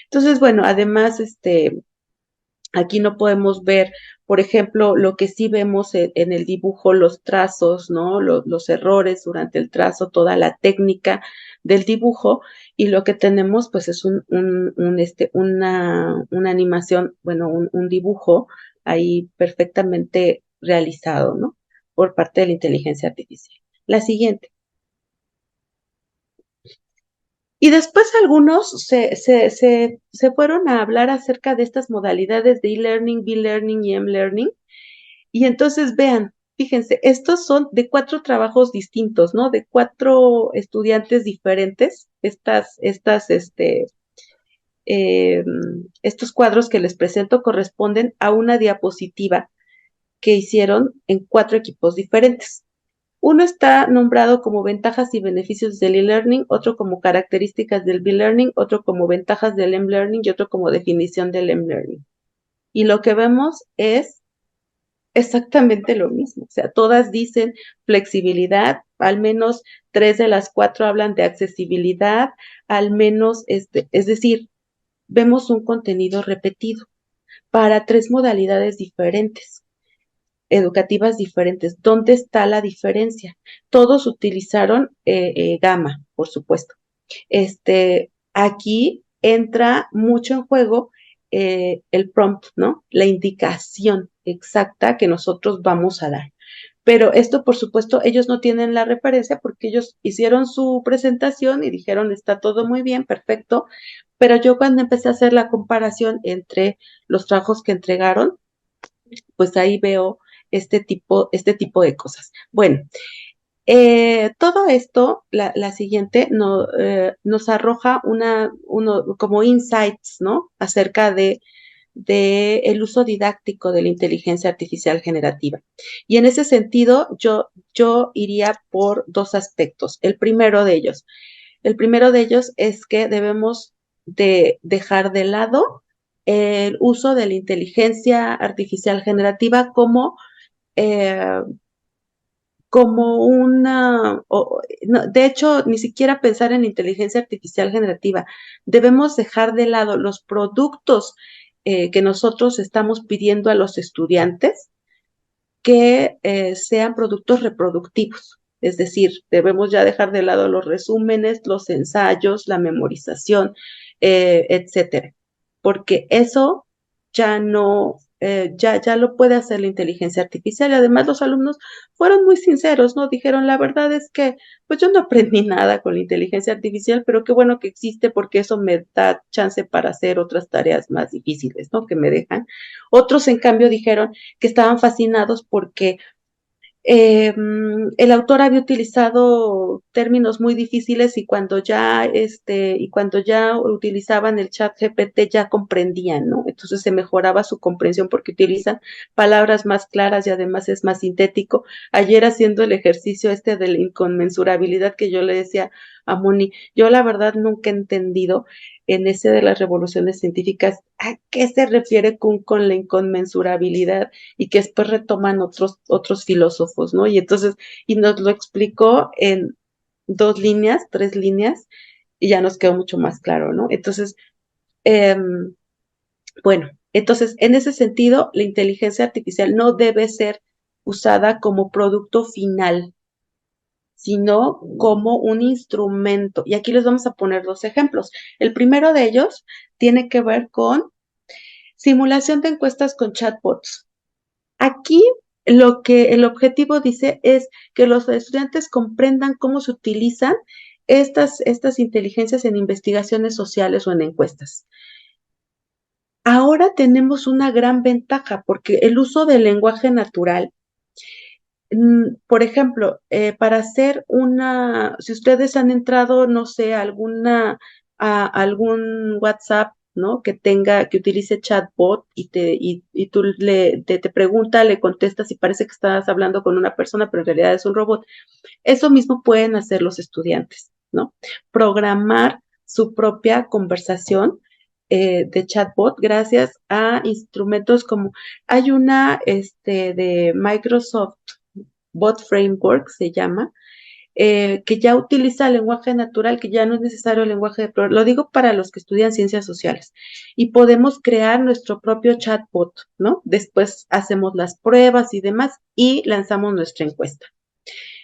[SPEAKER 3] Entonces, bueno, además, aquí no podemos ver, por ejemplo, lo que sí vemos en el dibujo, los trazos, ¿no? Los errores durante el trazo, toda la técnica del dibujo, y lo que tenemos, pues, es una animación, bueno, un dibujo ahí perfectamente realizado, ¿no? Por parte de la inteligencia artificial. La siguiente. Y después algunos se fueron a hablar acerca de estas modalidades de e-learning, B-learning y M-learning. Y entonces vean, fíjense, estos son de 4 trabajos distintos, ¿no? De 4 estudiantes diferentes. Eh, estos cuadros que les presento corresponden a una diapositiva que hicieron en 4 equipos diferentes. Uno está nombrado como ventajas y beneficios del e-learning, otro como características del B-learning, otro como ventajas del M-learning y otro como definición del M-learning. Y lo que vemos es exactamente lo mismo. O sea, todas dicen flexibilidad, al menos 3 de las 4 hablan de accesibilidad, al menos, es decir, vemos un contenido repetido para 3 modalidades diferentes, educativas diferentes. ¿Dónde está la diferencia? Todos utilizaron Gamma, por supuesto. Aquí entra mucho en juego el prompt, ¿no? La indicación exacta que nosotros vamos a dar. Pero esto, por supuesto, ellos no tienen la referencia porque ellos hicieron su presentación y dijeron, está todo muy bien, perfecto. Pero yo cuando empecé a hacer la comparación entre los trabajos que entregaron, pues ahí veo este tipo de cosas. Bueno, todo esto, la siguiente, nos arroja como insights, ¿no? Acerca de el uso didáctico de la inteligencia artificial generativa. Y en ese sentido, yo iría por 2 aspectos. El primero de ellos es que debemos de dejar de lado el uso de la inteligencia artificial generativa eh, como no, de hecho, ni siquiera pensar en inteligencia artificial generativa. Debemos dejar de lado los productos que nosotros estamos pidiendo a los estudiantes que sean productos reproductivos. Es decir, debemos ya dejar de lado los resúmenes, los ensayos, la memorización, etcétera, porque eso ya no, ya lo puede hacer la inteligencia artificial. Y además los alumnos fueron muy sinceros, ¿no? Dijeron, la verdad es que pues yo no aprendí nada con la inteligencia artificial, pero qué bueno que existe porque eso me da chance para hacer otras tareas más difíciles, ¿no? Que me dejan. Otros, en cambio, dijeron que estaban fascinados porque el autor había utilizado términos muy difíciles y cuando ya utilizaban el chat GPT ya comprendían, ¿no? Entonces se mejoraba su comprensión porque utilizan palabras más claras y además es más sintético. Ayer haciendo el ejercicio de la inconmensurabilidad que yo le decía a Moni, yo la verdad nunca he entendido en ese de las revoluciones científicas a qué se refiere con la inconmensurabilidad y que después retoman otros filósofos, ¿no? Y entonces, y nos lo explicó en 2 líneas, 3 líneas, y ya nos quedó mucho más claro, ¿no? Entonces, eh, bueno, entonces, en ese sentido, la inteligencia artificial no debe ser usada como producto final, sino como un instrumento. Y aquí les vamos a poner 2 ejemplos. El primero de ellos tiene que ver con simulación de encuestas con chatbots. Aquí lo que el objetivo dice es que los estudiantes comprendan cómo se utilizan estas inteligencias en investigaciones sociales o en encuestas. Ahora tenemos una gran ventaja porque el uso del lenguaje natural, por ejemplo, para hacer si ustedes han entrado, no sé, a algún WhatsApp, ¿no? Que utilice chatbot y tú te pregunta, le contestas y parece que estás hablando con una persona, pero en realidad es un robot. Eso mismo pueden hacer los estudiantes, ¿no? Programar su propia conversación de chatbot gracias a instrumentos como, hay una de Microsoft Bot Framework, se llama, que ya utiliza lenguaje natural, que ya no es necesario el lenguaje de programación. Lo digo para los que estudian ciencias sociales. Y podemos crear nuestro propio chatbot, ¿no? Después hacemos las pruebas y demás y lanzamos nuestra encuesta.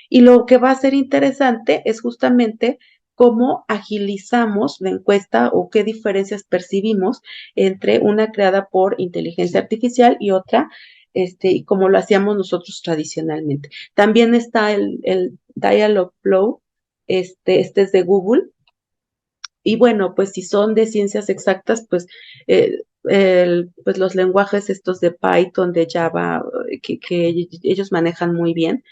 [SPEAKER 3] Y lo que va a ser interesante es justamente cómo agilizamos la encuesta o qué diferencias percibimos entre una creada por inteligencia artificial y otra, y como lo hacíamos nosotros tradicionalmente. También está el Dialogflow, este es de Google. Y bueno, pues si son de ciencias exactas, pues, pues los lenguajes estos de Python, de Java, que ellos manejan muy bien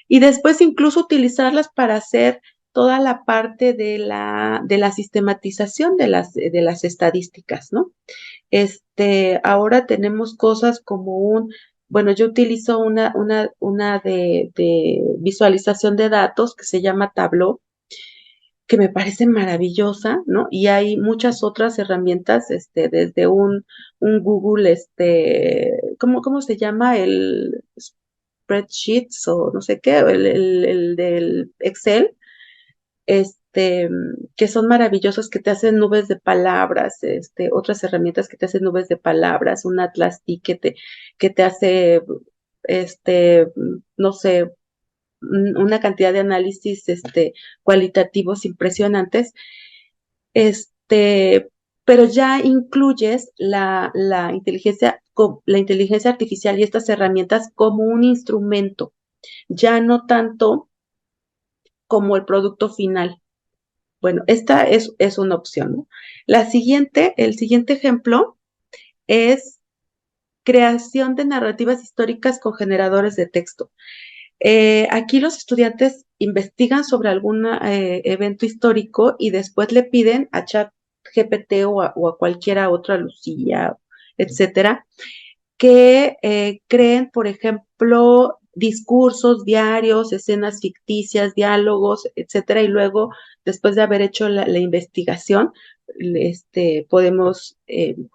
[SPEAKER 3] y después incluso utilizarlas para hacer toda la parte de la sistematización de las estadísticas, ¿no? Ahora tenemos cosas como bueno, yo utilizo una de visualización de datos que se llama Tableau, que me parece maravillosa, ¿no? Y hay muchas otras herramientas, desde un Google, ¿cómo se llama? El spreadsheets o no sé qué, el del Excel, este, que son maravillosos, que te hacen nubes de palabras, otras herramientas que te hacen nubes de palabras, un Atlas T que te hace, no sé, una cantidad de análisis, cualitativos impresionantes, pero ya incluyes la inteligencia artificial y estas herramientas como un instrumento, ya no tanto como el producto final. Bueno, esta es una opción, ¿no? El siguiente ejemplo es creación de narrativas históricas con generadores de texto. Aquí los estudiantes investigan sobre algún evento histórico y después le piden a ChatGPT o a cualquiera otra, Lucía, etcétera, que creen, por ejemplo, discursos diarios, escenas ficticias, diálogos, etcétera, y luego, después de haber hecho la investigación, podemos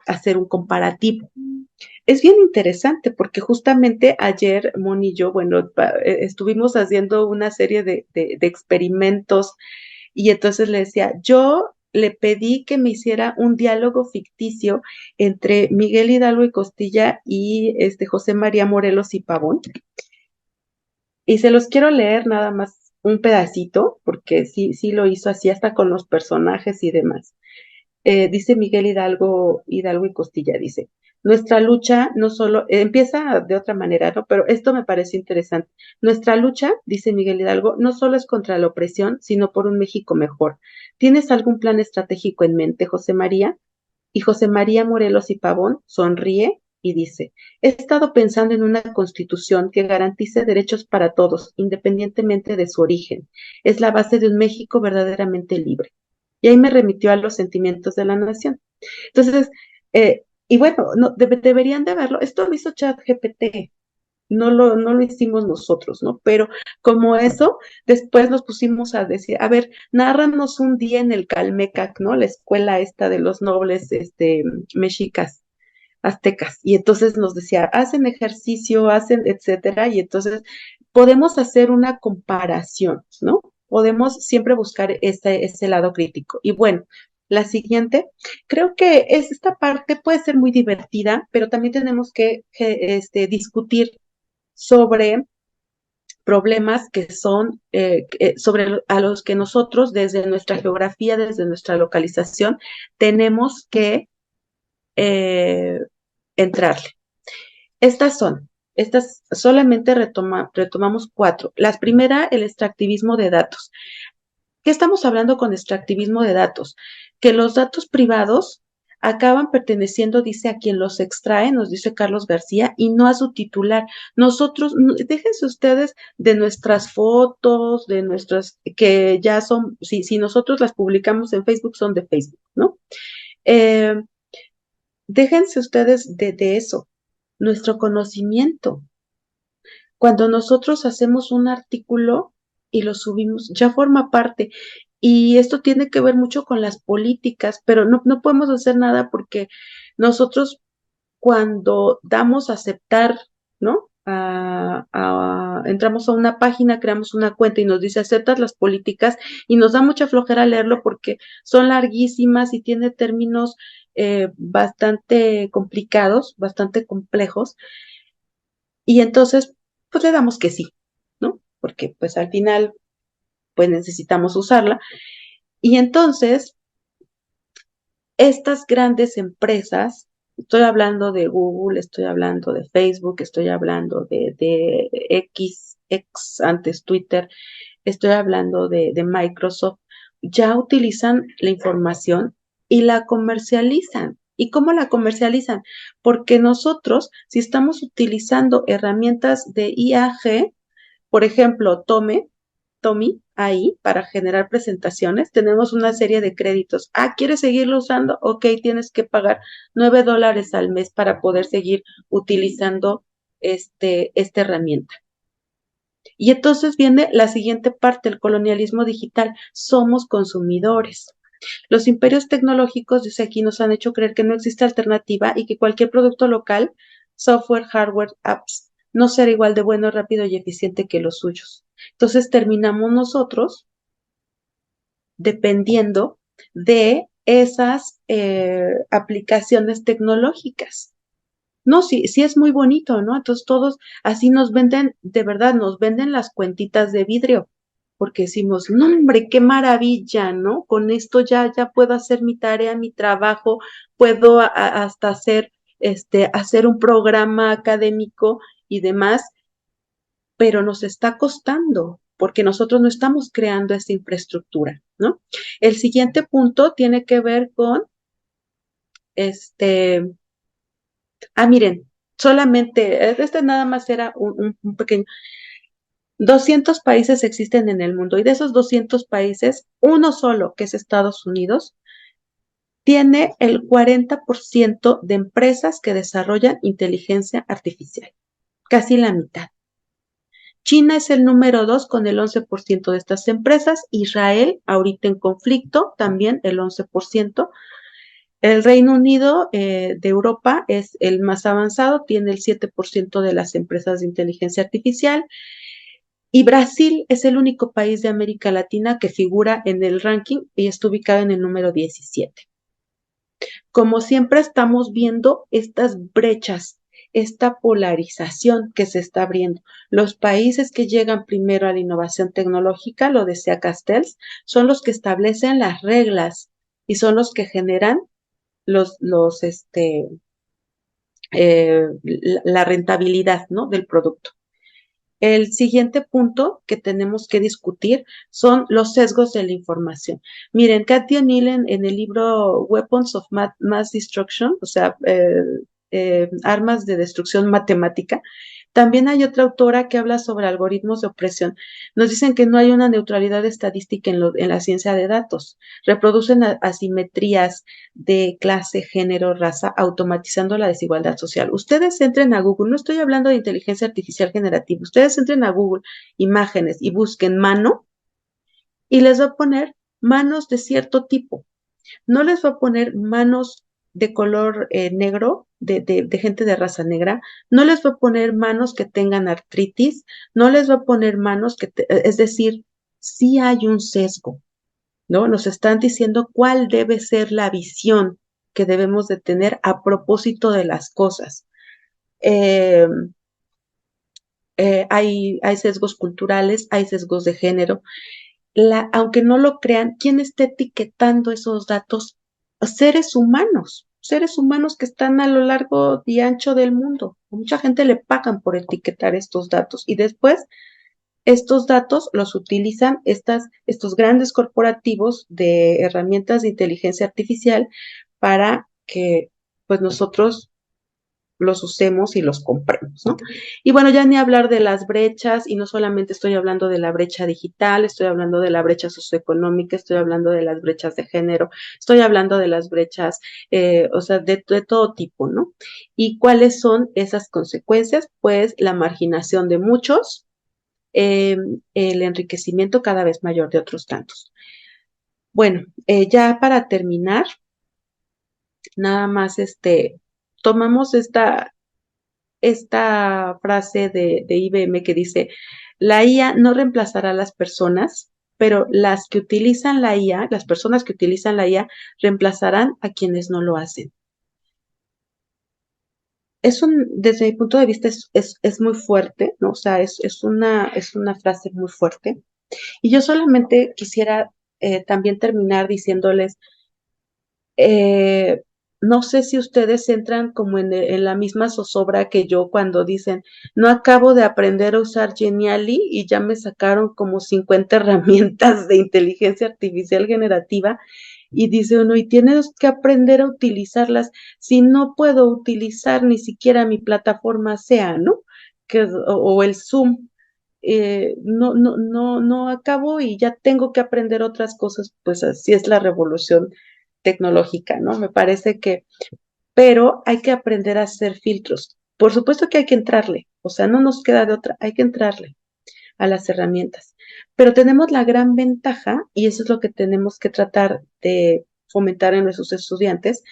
[SPEAKER 3] hacer un comparativo. Es bien interesante porque justamente ayer, Moni y yo, bueno, estuvimos haciendo una serie de experimentos y entonces le decía, yo le pedí que me hiciera un diálogo ficticio entre Miguel Hidalgo y Costilla y José María Morelos y Pavón. Y se los quiero leer nada más un pedacito, porque sí lo hizo así hasta con los personajes y demás. Dice Miguel Hidalgo y Costilla, dice, nuestra lucha no solo, empieza de otra manera, ¿no? Pero esto me parece interesante. Nuestra lucha, dice Miguel Hidalgo, no solo es contra la opresión, sino por un México mejor. ¿Tienes algún plan estratégico en mente, José María? Y José María Morelos y Pavón sonríe y dice, he estado pensando en una constitución que garantice derechos para todos, independientemente de su origen. Es la base de un México verdaderamente libre. Y ahí me remitió a los sentimientos de la nación. Entonces, y bueno, no, deberían de verlo. Esto lo hizo ChatGPT, no lo hicimos nosotros, ¿no? Pero como eso, después nos pusimos a decir, a ver, nárranos un día en el Calmecac, ¿no? La escuela esta de los nobles, mexicas, aztecas. Y entonces nos decía, hacen ejercicio, hacen, etcétera, y entonces podemos hacer una comparación, ¿no? Podemos siempre buscar ese lado crítico. Y bueno, la siguiente, creo que esta parte puede ser muy divertida, pero también tenemos que discutir sobre problemas que son sobre a los que nosotros desde nuestra geografía, desde nuestra localización, tenemos que eh, entrarle. Estas solamente retomamos cuatro. La primera, el extractivismo de datos. ¿Qué estamos hablando con extractivismo de datos? Que los datos privados acaban perteneciendo, dice, a quien los extrae, nos dice Carlos García, y no a su titular. Nosotros, déjense ustedes de nuestras fotos, de nuestras, que ya son, si nosotros las publicamos en Facebook, son de Facebook, ¿no? Eh, déjense ustedes de eso, nuestro conocimiento. Cuando nosotros hacemos un artículo y lo subimos, ya forma parte. Y esto tiene que ver mucho con las políticas, pero no podemos hacer nada porque nosotros cuando damos a aceptar, ¿no? Entramos a una página, creamos una cuenta y nos dice aceptas las políticas y nos da mucha flojera leerlo porque son larguísimas y tiene términos bastante complicados, bastante complejos y entonces pues le damos que sí, ¿no? Porque pues al final pues necesitamos usarla y entonces estas grandes empresas, estoy hablando de Google, estoy hablando de Facebook, estoy hablando de X antes Twitter, estoy hablando de Microsoft, ya utilizan la información y la comercializan. ¿Y cómo la comercializan? Porque nosotros, si estamos utilizando herramientas de IAG, por ejemplo, Tommy, ahí para generar presentaciones, tenemos una serie de créditos. Ah, ¿quieres seguirlo usando? Ok, tienes que pagar $9 al mes para poder seguir utilizando esta herramienta. Y entonces viene la siguiente parte, el colonialismo digital. Somos consumidores. Los imperios tecnológicos, dice aquí, nos han hecho creer que no existe alternativa y que cualquier producto local, software, hardware, apps, no será igual de bueno, rápido y eficiente que los suyos. Entonces terminamos nosotros dependiendo de esas aplicaciones tecnológicas. No, sí, sí es muy bonito, ¿no? Entonces todos así nos venden, de verdad, nos venden las cuentitas de vidrio, porque decimos, no, hombre, qué maravilla, ¿no? Con esto ya puedo hacer mi tarea, mi trabajo, puedo hasta hacer un programa académico y demás, pero nos está costando porque nosotros no estamos creando esta infraestructura, ¿no? El siguiente punto tiene que ver con este, miren, solamente, nada más era un pequeño, 200 países existen en el mundo y de esos 200 países, uno solo, que es Estados Unidos, tiene el 40% de empresas que desarrollan inteligencia artificial, casi la mitad. China es el número 2 con el 11% de estas empresas. Israel, ahorita en conflicto, también el 11%. El Reino Unido de Europa es el más avanzado, tiene el 7% de las empresas de inteligencia artificial. Y Brasil es el único país de América Latina que figura en el ranking y está ubicado en el número 17. Como siempre estamos viendo estas brechas, esta polarización que se está abriendo. Los países que llegan primero a la innovación tecnológica, lo decía Castells, son los que establecen las reglas y son los que generan la rentabilidad, ¿no? Del producto. El siguiente punto que tenemos que discutir son los sesgos de la información. Miren, Cathy O'Neil en el libro Weapons of Mass Destruction, o sea, armas de destrucción matemática, también hay otra autora que habla sobre algoritmos de opresión. Nos dicen que no hay una neutralidad estadística en la ciencia de datos. Reproducen asimetrías de clase, género, raza, automatizando la desigualdad social. Ustedes entren a Google, no estoy hablando de inteligencia artificial generativa, ustedes entren a Google Imágenes y busquen mano y les va a poner manos de cierto tipo. No les va a poner manos de color negro, de gente de raza negra, no les va a poner manos que tengan artritis, no les va a poner manos es decir, sí hay un sesgo, ¿no? Nos están diciendo cuál debe ser la visión que debemos de tener a propósito de las cosas. Hay sesgos culturales, hay sesgos de género. Aunque no lo crean, ¿quién está etiquetando esos datos? Seres humanos que están a lo largo y ancho del mundo. Mucha gente le pagan por etiquetar estos datos y después estos datos los utilizan estos grandes corporativos de herramientas de inteligencia artificial para que pues nosotros los usemos y los compremos, ¿no? Y bueno, ya ni hablar de las brechas, y no solamente estoy hablando de la brecha digital, estoy hablando de la brecha socioeconómica, estoy hablando de las brechas de género, estoy hablando de las brechas, o sea, de todo tipo, ¿no? ¿Y cuáles son esas consecuencias? Pues la marginación de muchos, el enriquecimiento cada vez mayor de otros tantos. Bueno, ya para terminar, nada más tomamos esta frase de IBM que dice, la IA no reemplazará a las personas, pero las que utilizan la IA, las personas que utilizan la IA, reemplazarán a quienes no lo hacen. Desde mi punto de vista, es muy fuerte, ¿no? O sea, es una frase muy fuerte. Y yo solamente quisiera también terminar diciéndoles, eh, no sé si ustedes entran como en la misma zozobra que yo cuando dicen, no acabo de aprender a usar Genially y ya me sacaron como 50 herramientas de inteligencia artificial generativa y dice uno, y tienes que aprender a utilizarlas si no puedo utilizar ni siquiera mi plataforma SEA, ¿no? O el Zoom. No acabo y ya tengo que aprender otras cosas, pues así es la revolución tecnológica, ¿no? Me parece que, pero hay que aprender a hacer filtros. Por supuesto que hay que entrarle, o sea, no nos queda de otra, hay que entrarle a las herramientas. Pero tenemos la gran ventaja, y eso es lo que tenemos que tratar de fomentar en nuestros estudiantes,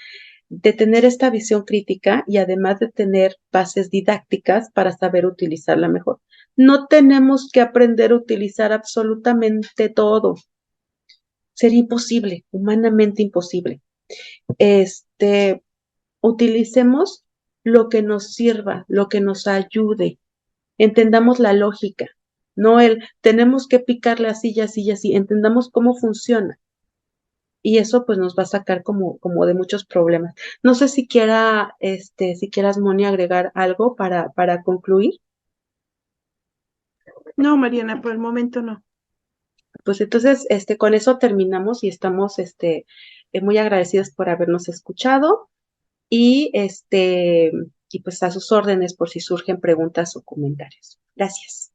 [SPEAKER 3] de tener esta visión crítica y además de tener bases didácticas para saber utilizarla mejor. No tenemos que aprender a utilizar absolutamente todo. Sería imposible, humanamente imposible. Utilicemos lo que nos sirva, lo que nos ayude. Entendamos la lógica, no tenemos que picarle así y así y así, entendamos cómo funciona. Y eso pues nos va a sacar como de muchos problemas. No sé si quieras, Moni, agregar algo para concluir.
[SPEAKER 1] No, Mariana, por el momento no.
[SPEAKER 3] Pues entonces, con eso terminamos y estamos, muy agradecidos por habernos escuchado y, y pues a sus órdenes por si surgen preguntas o comentarios. Gracias.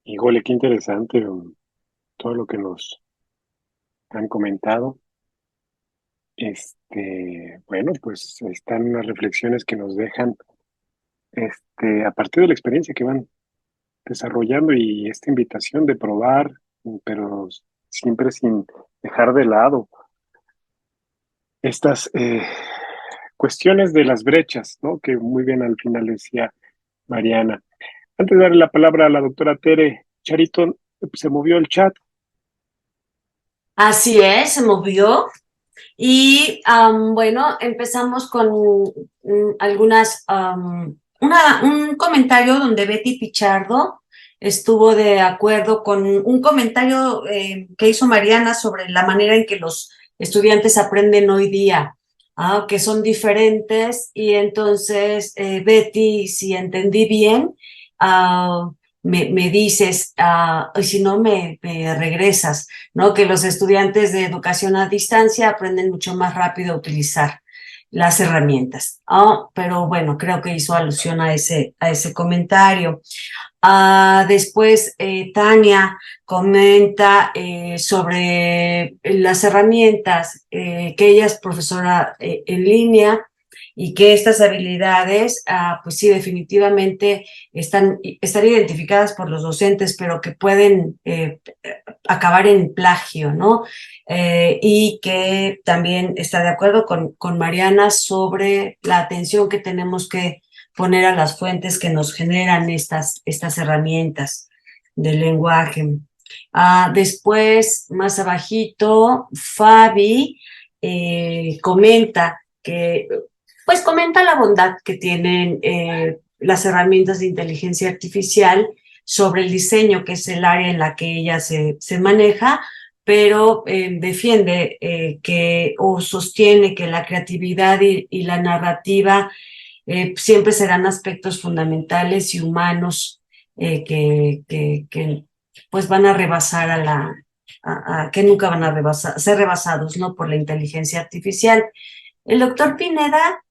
[SPEAKER 2] Híjole, qué interesante todo lo que nos han comentado. Bueno, pues están unas reflexiones que nos dejan, a partir de la experiencia que van desarrollando y esta invitación de probar, pero siempre sin dejar de lado estas cuestiones de las brechas, ¿no? Que muy bien al final decía Mariana. Antes de darle la palabra a la doctora Tere, Charito, se movió el chat.
[SPEAKER 4] Así es, se movió. Y bueno, empezamos con un comentario donde Betty Pichardo estuvo de acuerdo con un comentario que hizo Mariana sobre la manera en que los estudiantes aprenden hoy día, que son diferentes. Y entonces, Betty, si entendí bien, me dices, y si no, me regresas, ¿no? Que los estudiantes de educación a distancia aprenden mucho más rápido a utilizar las herramientas. Pero bueno, creo que hizo alusión a ese comentario. Después, Tania comenta sobre las herramientas, que ella es profesora en línea y que estas habilidades, pues sí, definitivamente están identificadas por los docentes, pero que pueden acabar en plagio, ¿no? Y que también está de acuerdo con Mariana sobre la atención que tenemos que poner a las fuentes que nos generan estas herramientas del lenguaje. Después, más abajito, Fabi comenta la bondad que tienen las herramientas de inteligencia artificial sobre el diseño, que es el área en la que ella se maneja, pero defiende o sostiene que la creatividad y la narrativa siempre serán aspectos fundamentales y humanos que pues van a rebasar que nunca van a ser rebasados, ¿no? Por la inteligencia artificial. El doctor Pineda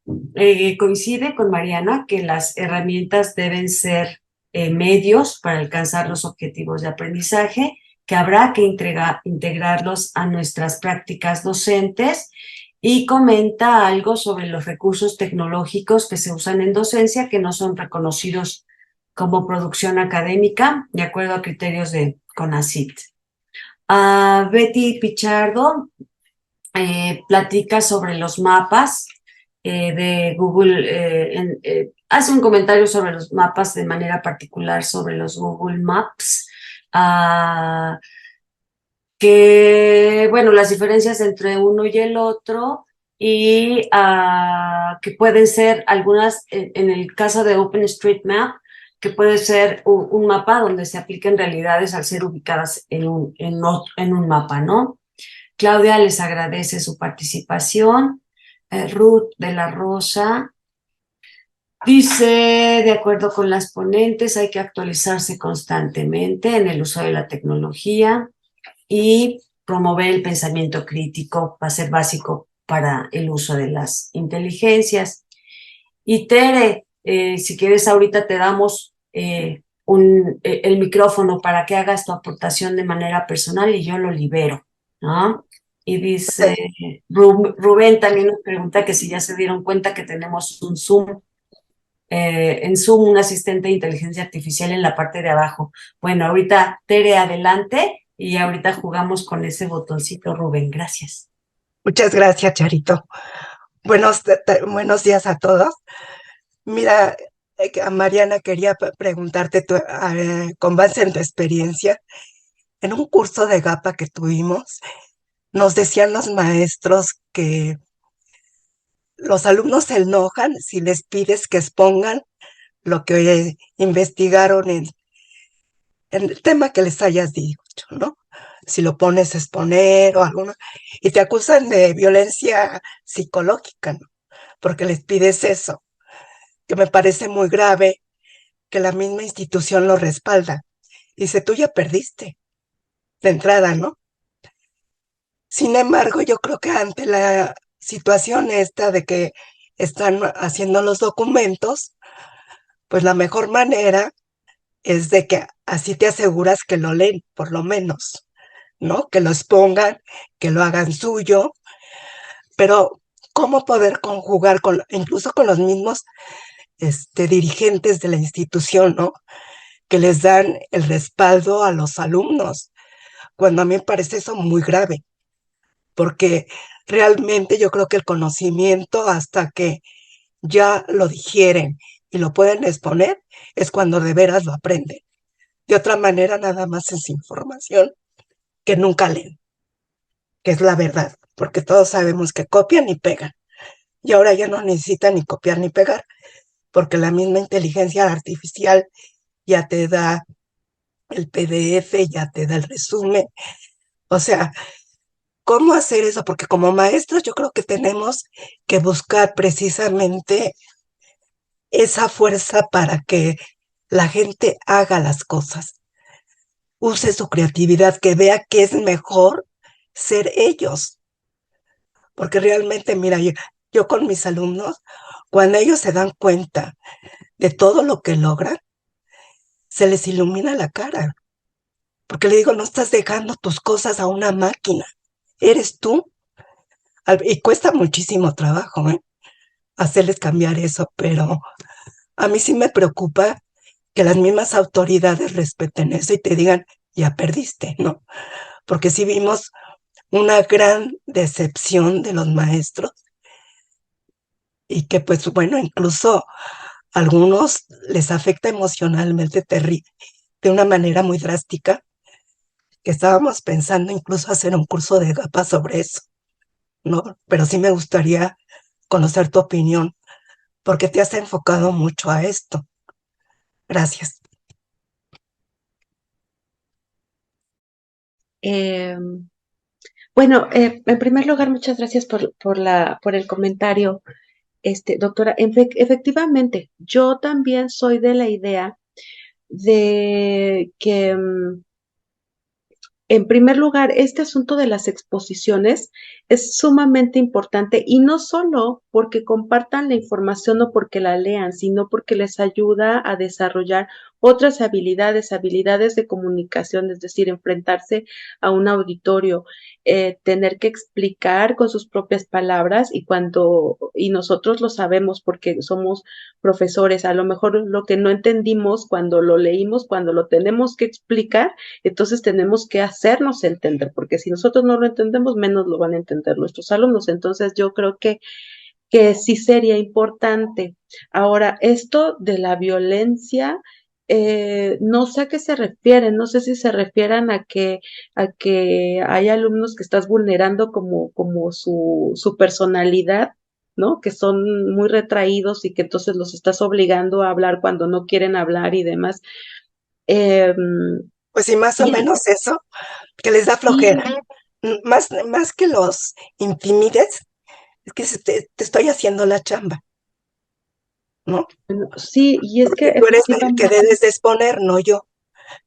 [SPEAKER 4] coincide con Mariana que las herramientas deben ser medios para alcanzar los objetivos de aprendizaje, que habrá que integrarlos a nuestras prácticas docentes, y comenta algo sobre los recursos tecnológicos que se usan en docencia que no son reconocidos como producción académica de acuerdo a criterios de CONACYT. Betty Pichardo platica sobre los mapas de Google, hace un comentario sobre los mapas de manera particular sobre los Google Maps, que, bueno, las diferencias entre uno y el otro y que pueden ser algunas, en el caso de OpenStreetMap, que puede ser un mapa donde se apliquen realidades al ser ubicadas en un mapa, ¿no? Claudia les agradece su participación. Ruth de la Rosa dice, de acuerdo con las ponentes, hay que actualizarse constantemente en el uso de la tecnología y promover el pensamiento crítico va a ser básico para el uso de las inteligencias. Y Tere, si quieres ahorita te damos el micrófono para que hagas tu aportación de manera personal y yo lo libero, ¿no? Y dice, Rubén también nos pregunta que si ya se dieron cuenta que tenemos un Zoom, en Zoom un asistente de inteligencia artificial en la parte de abajo. Bueno, ahorita Tere, adelante y ahorita jugamos con ese botoncito, Rubén. Gracias.
[SPEAKER 5] Muchas gracias, Charito. Buenos días a todos. Mira, a Mariana quería preguntarte, con base en tu experiencia, en un curso de GAPA que tuvimos, nos decían los maestros que los alumnos se enojan si les pides que expongan lo que investigaron en el tema que les hayas dicho, ¿no? Si lo pones a exponer o alguno, y te acusan de violencia psicológica, ¿no? Porque les pides eso, que me parece muy grave que la misma institución lo respalda. Dice, tú ya perdiste de entrada, ¿no? Sin embargo, yo creo que ante la situación esta de que están haciendo los documentos, pues la mejor manera es de que así te aseguras que lo leen, por lo menos, ¿no? Que lo expongan, que lo hagan suyo, pero ¿cómo poder conjugar incluso con los mismos dirigentes de la institución, ¿no? Que les dan el respaldo a los alumnos, cuando a mí me parece eso muy grave, porque realmente yo creo que el conocimiento, hasta que ya lo digieren y lo pueden exponer, es cuando de veras lo aprenden. De otra manera, nada más es información que nunca leen, que es la verdad, porque todos sabemos que copian y pegan. Y ahora ya no necesitan ni copiar ni pegar, porque la misma inteligencia artificial ya te da el PDF, ya te da el resumen. O sea, ¿cómo hacer eso? Porque como maestros yo creo que tenemos que buscar precisamente esa fuerza para que la gente haga las cosas, use su creatividad, que vea que es mejor ser ellos. Porque realmente, mira, yo con mis alumnos, cuando ellos se dan cuenta de todo lo que logran, se les ilumina la cara. Porque le digo, no estás dejando tus cosas a una máquina, eres tú. Y cuesta muchísimo trabajo, hacerles cambiar eso, pero a mí sí me preocupa que las mismas autoridades respeten eso y te digan, ya perdiste, ¿no? Porque sí vimos una gran decepción de los maestros y que pues bueno, incluso a algunos les afecta emocionalmente de una manera muy drástica, que estábamos pensando incluso hacer un curso de GAPA sobre eso, ¿no? Pero sí me gustaría conocer tu opinión, porque te has enfocado mucho a esto. Gracias.
[SPEAKER 3] Bueno, en primer lugar, muchas gracias por el comentario, doctora. Efectivamente, yo también soy de la idea de que, en primer lugar, este asunto de las exposiciones es sumamente importante y no solo porque compartan la información o porque la lean, sino porque les ayuda a desarrollar otras habilidades, habilidades de comunicación, es decir, enfrentarse a un auditorio, tener que explicar con sus propias palabras y nosotros lo sabemos porque somos profesores, a lo mejor lo que no entendimos cuando lo leímos, cuando lo tenemos que explicar, entonces tenemos que hacernos entender, porque si nosotros no lo entendemos, menos lo van a entender nuestros alumnos. Entonces yo creo que sí sería importante. Ahora, esto de la violencia, no sé a qué se refieren, no sé si se refieran a que hay alumnos que estás vulnerando como su personalidad, ¿no? Que son muy retraídos y que entonces los estás obligando a hablar cuando no quieren hablar y demás. Eh,
[SPEAKER 5] Pues sí, más o
[SPEAKER 3] y
[SPEAKER 5] menos eso, que les da flojera.
[SPEAKER 3] sí,
[SPEAKER 5] Más que los intimides, es que te estoy haciendo la chamba, ¿no?
[SPEAKER 3] sí, y es que
[SPEAKER 5] Porque tú eres el que
[SPEAKER 3] efectivamente,
[SPEAKER 5] debes de exponer, no yo.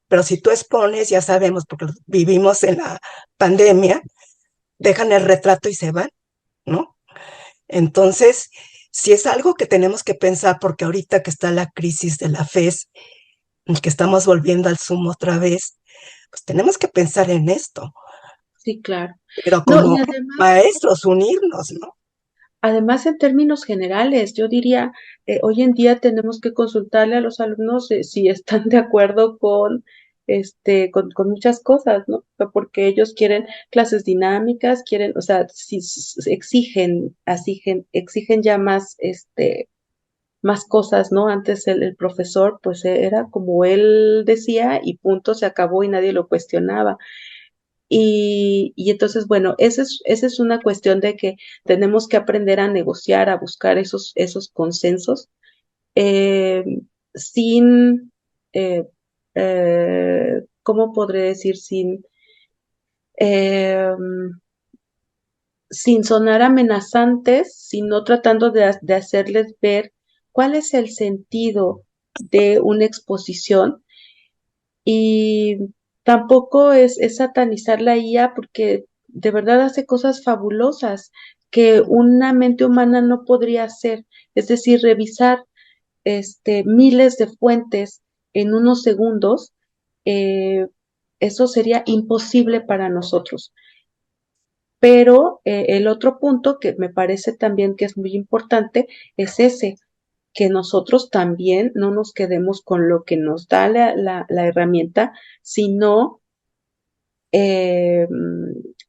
[SPEAKER 5] Pero si tú expones, ya sabemos, porque vivimos en la pandemia, dejan el retrato y se van, ¿no? Entonces, si es algo que tenemos que pensar, porque ahorita que está la crisis de la FES, que estamos volviendo al Zoom otra vez, pues tenemos que pensar en esto,
[SPEAKER 3] sí, claro.
[SPEAKER 5] pero
[SPEAKER 3] No, y
[SPEAKER 5] como maestros, unirnos, ¿no?
[SPEAKER 3] además, en términos generales, yo diría, hoy en día tenemos que consultarle a los alumnos si están de acuerdo con muchas cosas, ¿no? O sea, porque ellos quieren clases dinámicas, quieren, o sea, si exigen ya más, más cosas, ¿no? Antes el profesor, pues era como él decía y punto, se acabó y nadie lo cuestionaba. Y entonces, bueno, esa es una cuestión de que tenemos que aprender a negociar, a buscar esos consensos, eh, sin, eh, ¿cómo podré decir? Eh, sin sonar amenazantes, sino tratando de hacerles ver cuál es el sentido de una exposición y tampoco es satanizar la IA porque de verdad hace cosas fabulosas que una mente humana no podría hacer. Es decir, revisar miles de fuentes en unos segundos, eh, eso sería imposible para nosotros. Pero el otro punto que me parece también que es muy importante es ese, que nosotros también no nos quedemos con lo que nos da la herramienta, sino eh,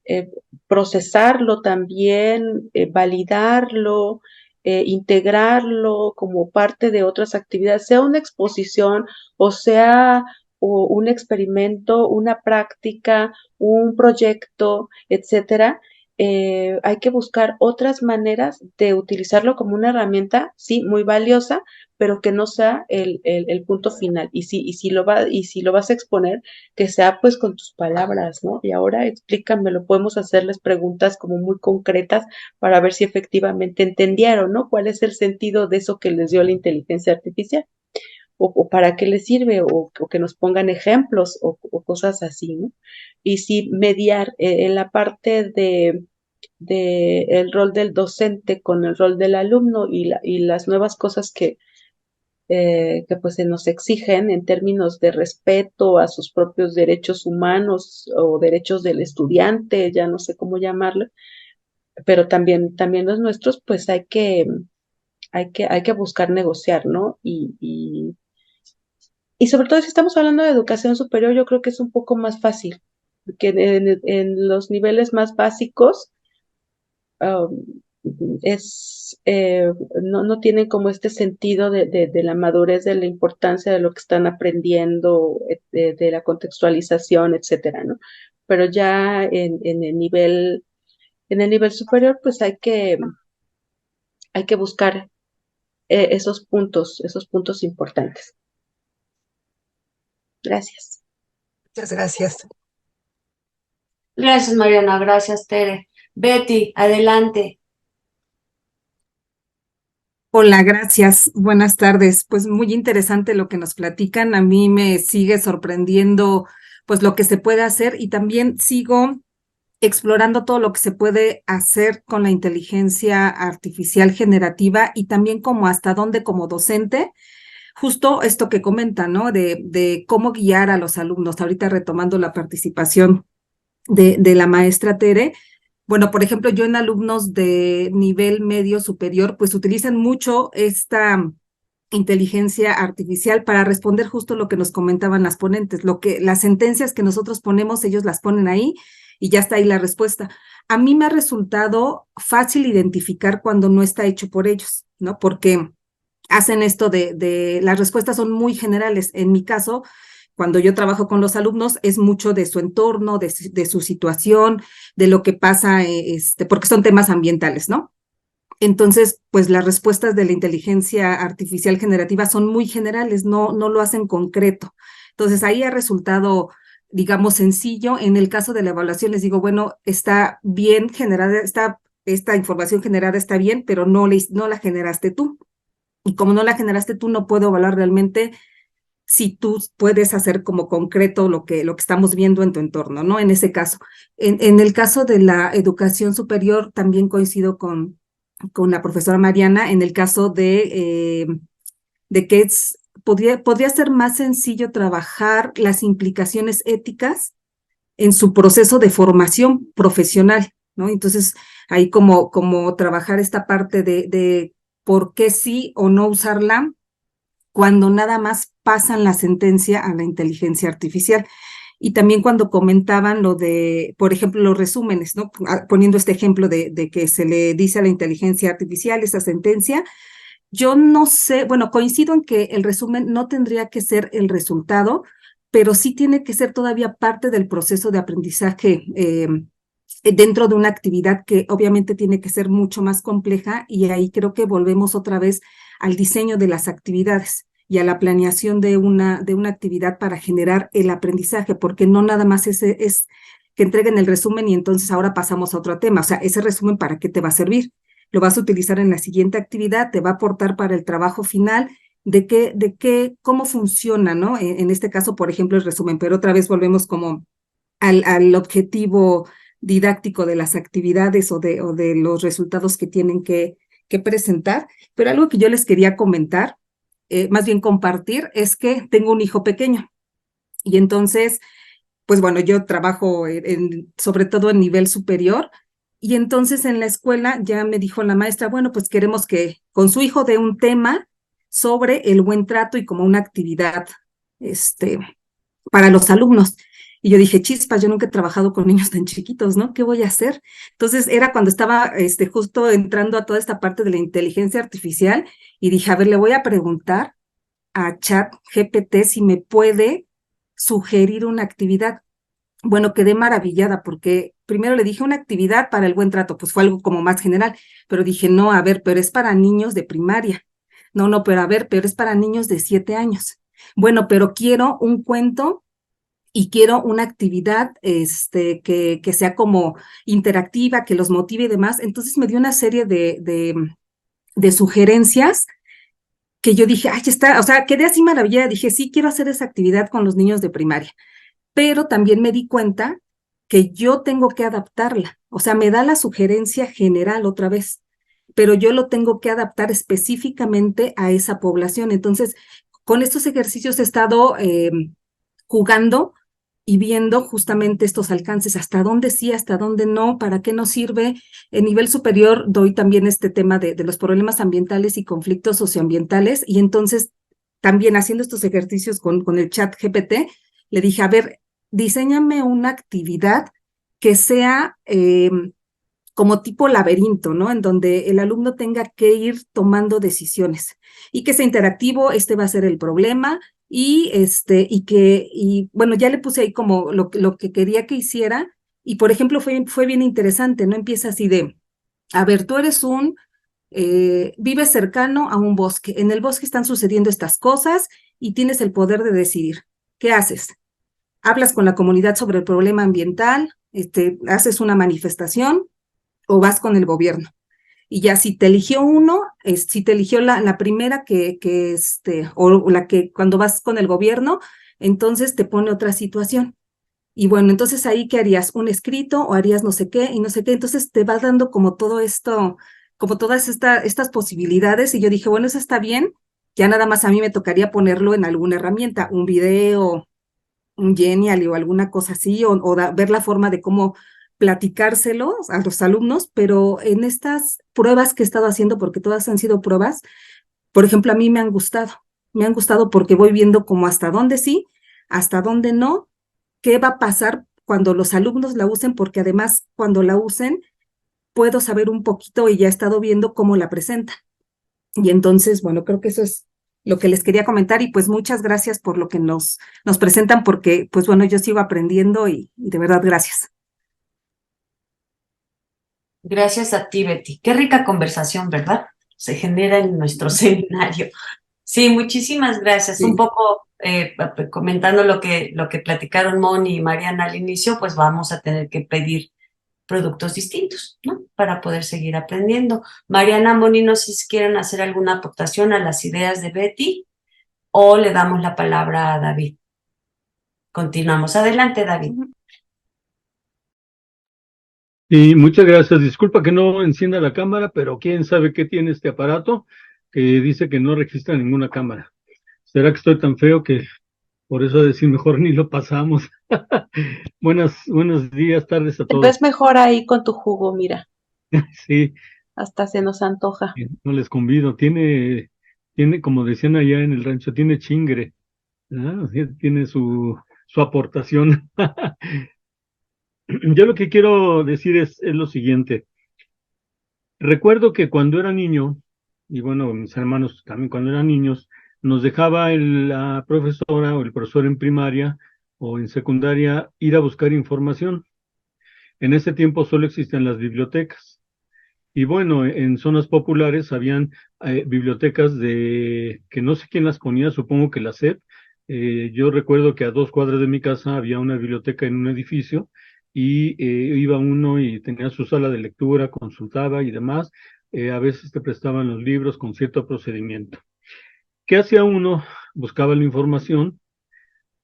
[SPEAKER 3] eh, procesarlo también, validarlo, integrarlo como parte de otras actividades, sea una exposición o sea un experimento, una práctica, un proyecto, etcétera. Hay que buscar otras maneras de utilizarlo como una herramienta, sí, muy valiosa, pero que no sea el punto final. Y si lo vas a exponer, que sea pues con tus palabras, ¿no? Y ahora explícamelo, podemos hacerles preguntas como muy concretas para ver si efectivamente entendieron, ¿no? ¿Cuál es el sentido de eso que les dio la inteligencia artificial? O para qué les sirve, o que nos pongan ejemplos, o cosas así, ¿no? Y si mediar en la parte de el rol del docente con el rol del alumno y las nuevas cosas que pues se nos exigen en términos de respeto a sus propios derechos humanos o derechos del estudiante, ya no sé cómo llamarlo, pero también los nuestros, pues hay que buscar negociar, ¿no? Y sobre todo si estamos hablando de educación superior, yo creo que es un poco más fácil, porque en los niveles más básicos, um, no tienen como este sentido de la madurez, de la importancia de lo que están aprendiendo, de la contextualización, etcétera, ¿no? Pero ya en el nivel superior, pues hay que buscar esos puntos importantes. Gracias.
[SPEAKER 5] Muchas gracias.
[SPEAKER 4] Gracias, Mariana. Gracias, Tere. Betty, adelante.
[SPEAKER 6] Hola, gracias. Buenas tardes. Pues muy interesante lo que nos platican. A mí me sigue sorprendiendo pues lo que se puede hacer y también sigo explorando todo lo que se puede hacer con la inteligencia artificial generativa y también como hasta dónde como docente justo esto que comenta, ¿no? De cómo guiar a los alumnos. Ahorita retomando la participación de la maestra Tere. Bueno, por ejemplo, yo en alumnos de nivel medio superior, pues utilizan mucho esta inteligencia artificial para responder justo lo que nos comentaban las ponentes, las sentencias que nosotros ponemos, ellos las ponen ahí y ya está ahí la respuesta. A mí me ha resultado fácil identificar cuando no está hecho por ellos, ¿no? Porque hacen esto las respuestas son muy generales. En mi caso, cuando yo trabajo con los alumnos, es mucho de su entorno, de su situación, de lo que pasa, porque son temas ambientales, ¿no? Entonces, pues las respuestas de la inteligencia artificial generativa son muy generales, no lo hacen concreto. Entonces, ahí ha resultado, digamos, sencillo. En el caso de la evaluación, les digo, bueno, está bien generada, esta información generada está bien, pero no la generaste tú. Y como no la generaste tú, no puedo evaluar realmente si tú puedes hacer como concreto lo que estamos viendo en tu entorno, ¿no? En ese caso. En el caso de la educación superior, también coincido con la profesora Mariana, en el caso de que podría ser más sencillo trabajar las implicaciones éticas en su proceso de formación profesional, ¿no? Entonces, ahí como trabajar esta parte de por qué sí o no usarla cuando nada más pasan la sentencia a la inteligencia artificial. Y también cuando comentaban lo de, por ejemplo, los resúmenes, ¿no? Poniendo este ejemplo de que se le dice a la inteligencia artificial esa sentencia, yo no sé, bueno, coincido en que el resumen no tendría que ser el resultado, pero sí tiene que ser todavía parte del proceso de aprendizaje dentro de una actividad que obviamente tiene que ser mucho más compleja, y ahí creo que volvemos otra vez al diseño de las actividades y a la planeación de una actividad para generar el aprendizaje, porque no nada más es que entreguen el resumen y entonces ahora pasamos a otro tema. O sea, ese resumen, ¿para qué te va a servir? Lo vas a utilizar en la siguiente actividad, te va a aportar para el trabajo final, cómo funciona, ¿no? En este caso, por ejemplo, el resumen, pero otra vez volvemos como al objetivo didáctico de las actividades o de los resultados que tienen que presentar. Pero algo que yo les quería comentar, más bien compartir, es que tengo un hijo pequeño y entonces, pues bueno, yo trabajo sobre todo en nivel superior, y entonces en la escuela ya me dijo la maestra, bueno, pues queremos que con su hijo dé un tema sobre el buen trato y como una actividad para los alumnos. Y yo dije, chispas, yo nunca he trabajado con niños tan chiquitos, ¿no? ¿Qué voy a hacer? Entonces era cuando estaba justo entrando a toda esta parte de la inteligencia artificial y dije, a ver, le voy a preguntar a ChatGPT si me puede sugerir una actividad. Bueno, quedé maravillada porque primero le dije una actividad para el buen trato, pues fue algo como más general, pero dije, no, a ver, pero es para niños de primaria. No, pero a ver, pero es para niños de 7 años. Bueno, pero quiero un cuento y quiero una actividad que sea como interactiva, que los motive y demás. Entonces me dio una serie de sugerencias que yo dije, ay, está, o sea, quedé así maravillada. Dije, sí, quiero hacer esa actividad con los niños de primaria. Pero también me di cuenta que yo tengo que adaptarla. O sea, me da la sugerencia general otra vez, pero yo lo tengo que adaptar específicamente a esa población. Entonces, con estos ejercicios he estado jugando y viendo justamente estos alcances, hasta dónde sí, hasta dónde no, para qué nos sirve. En nivel superior doy también este tema de los problemas ambientales y conflictos socioambientales, y entonces también haciendo estos ejercicios con el chat GPT, le dije, a ver, diséñame una actividad que sea como tipo laberinto, ¿no? En donde el alumno tenga que ir tomando decisiones y que sea interactivo. Va a ser el problema, y bueno, ya le puse ahí como lo que quería que hiciera, y por ejemplo fue bien interesante, ¿no? Empieza así de, a ver, tú eres vives cercano a un bosque, en el bosque están sucediendo estas cosas y tienes el poder de decidir. ¿Qué haces? ¿Hablas con la comunidad sobre el problema ambiental? ¿Haces una manifestación o vas con el gobierno? Y ya si te eligió uno, si te eligió la primera o la que cuando vas con el gobierno, entonces te pone otra situación. Y bueno, entonces ahí, ¿qué harías? ¿Un escrito o harías no sé qué y no sé qué? Entonces te vas dando como todo esto, como todas estas posibilidades, y yo dije, bueno, eso está bien, Ya nada más a mí me tocaría ponerlo en alguna herramienta, un video, un Genial o alguna cosa así, ver la forma de cómo platicárselo a los alumnos, pero en estas pruebas que he estado haciendo, porque todas han sido pruebas, por ejemplo, a mí me han gustado porque voy viendo como hasta dónde sí, hasta dónde no, qué va a pasar cuando los alumnos la usen, porque además cuando la usen puedo saber un poquito y ya he estado viendo cómo la presentan. Y entonces, bueno, creo que eso es lo que les quería comentar y pues muchas gracias por lo que nos presentan porque pues bueno, yo sigo aprendiendo y de verdad gracias.
[SPEAKER 4] Gracias a ti, Betty. Qué rica conversación, ¿verdad? Se genera en nuestro seminario. Sí, muchísimas gracias.
[SPEAKER 6] Sí.
[SPEAKER 4] Un poco comentando lo que platicaron Moni y Mariana al inicio, pues vamos a tener que pedir productos distintos, ¿no? Para poder seguir aprendiendo. Mariana, Moni, no sé si quieren hacer alguna aportación a las ideas de Betty o le damos la palabra a David. Continuamos. Adelante, David.
[SPEAKER 7] Y muchas gracias. Disculpa que no encienda la cámara, pero quién sabe qué tiene este aparato que dice que no registra ninguna cámara. ¿Será que estoy tan feo que por eso decir mejor ni lo pasamos? Buenos días, tardes a
[SPEAKER 3] Te
[SPEAKER 7] todos.
[SPEAKER 3] ves mejor ahí con tu jugo, mira,
[SPEAKER 7] Sí,
[SPEAKER 3] hasta se nos antoja.
[SPEAKER 7] no les convido. Tiene, como decían allá en el rancho, tiene chingre, ¿ah? Sí, tiene su aportación. Yo lo que quiero decir es lo siguiente. Recuerdo que cuando era niño, y bueno, mis hermanos también cuando eran niños, nos dejaba la profesora o el profesor en primaria o en secundaria ir a buscar información. En ese tiempo solo existían las bibliotecas. Y bueno, en zonas populares habían bibliotecas que no sé quién las ponía, supongo que la SEP. Yo recuerdo que a 2 cuadras de mi casa había una biblioteca en un edificio y iba uno y tenía su sala de lectura, consultaba y demás. A veces te prestaban los libros con cierto procedimiento. ¿Qué hacía uno? Buscaba la información,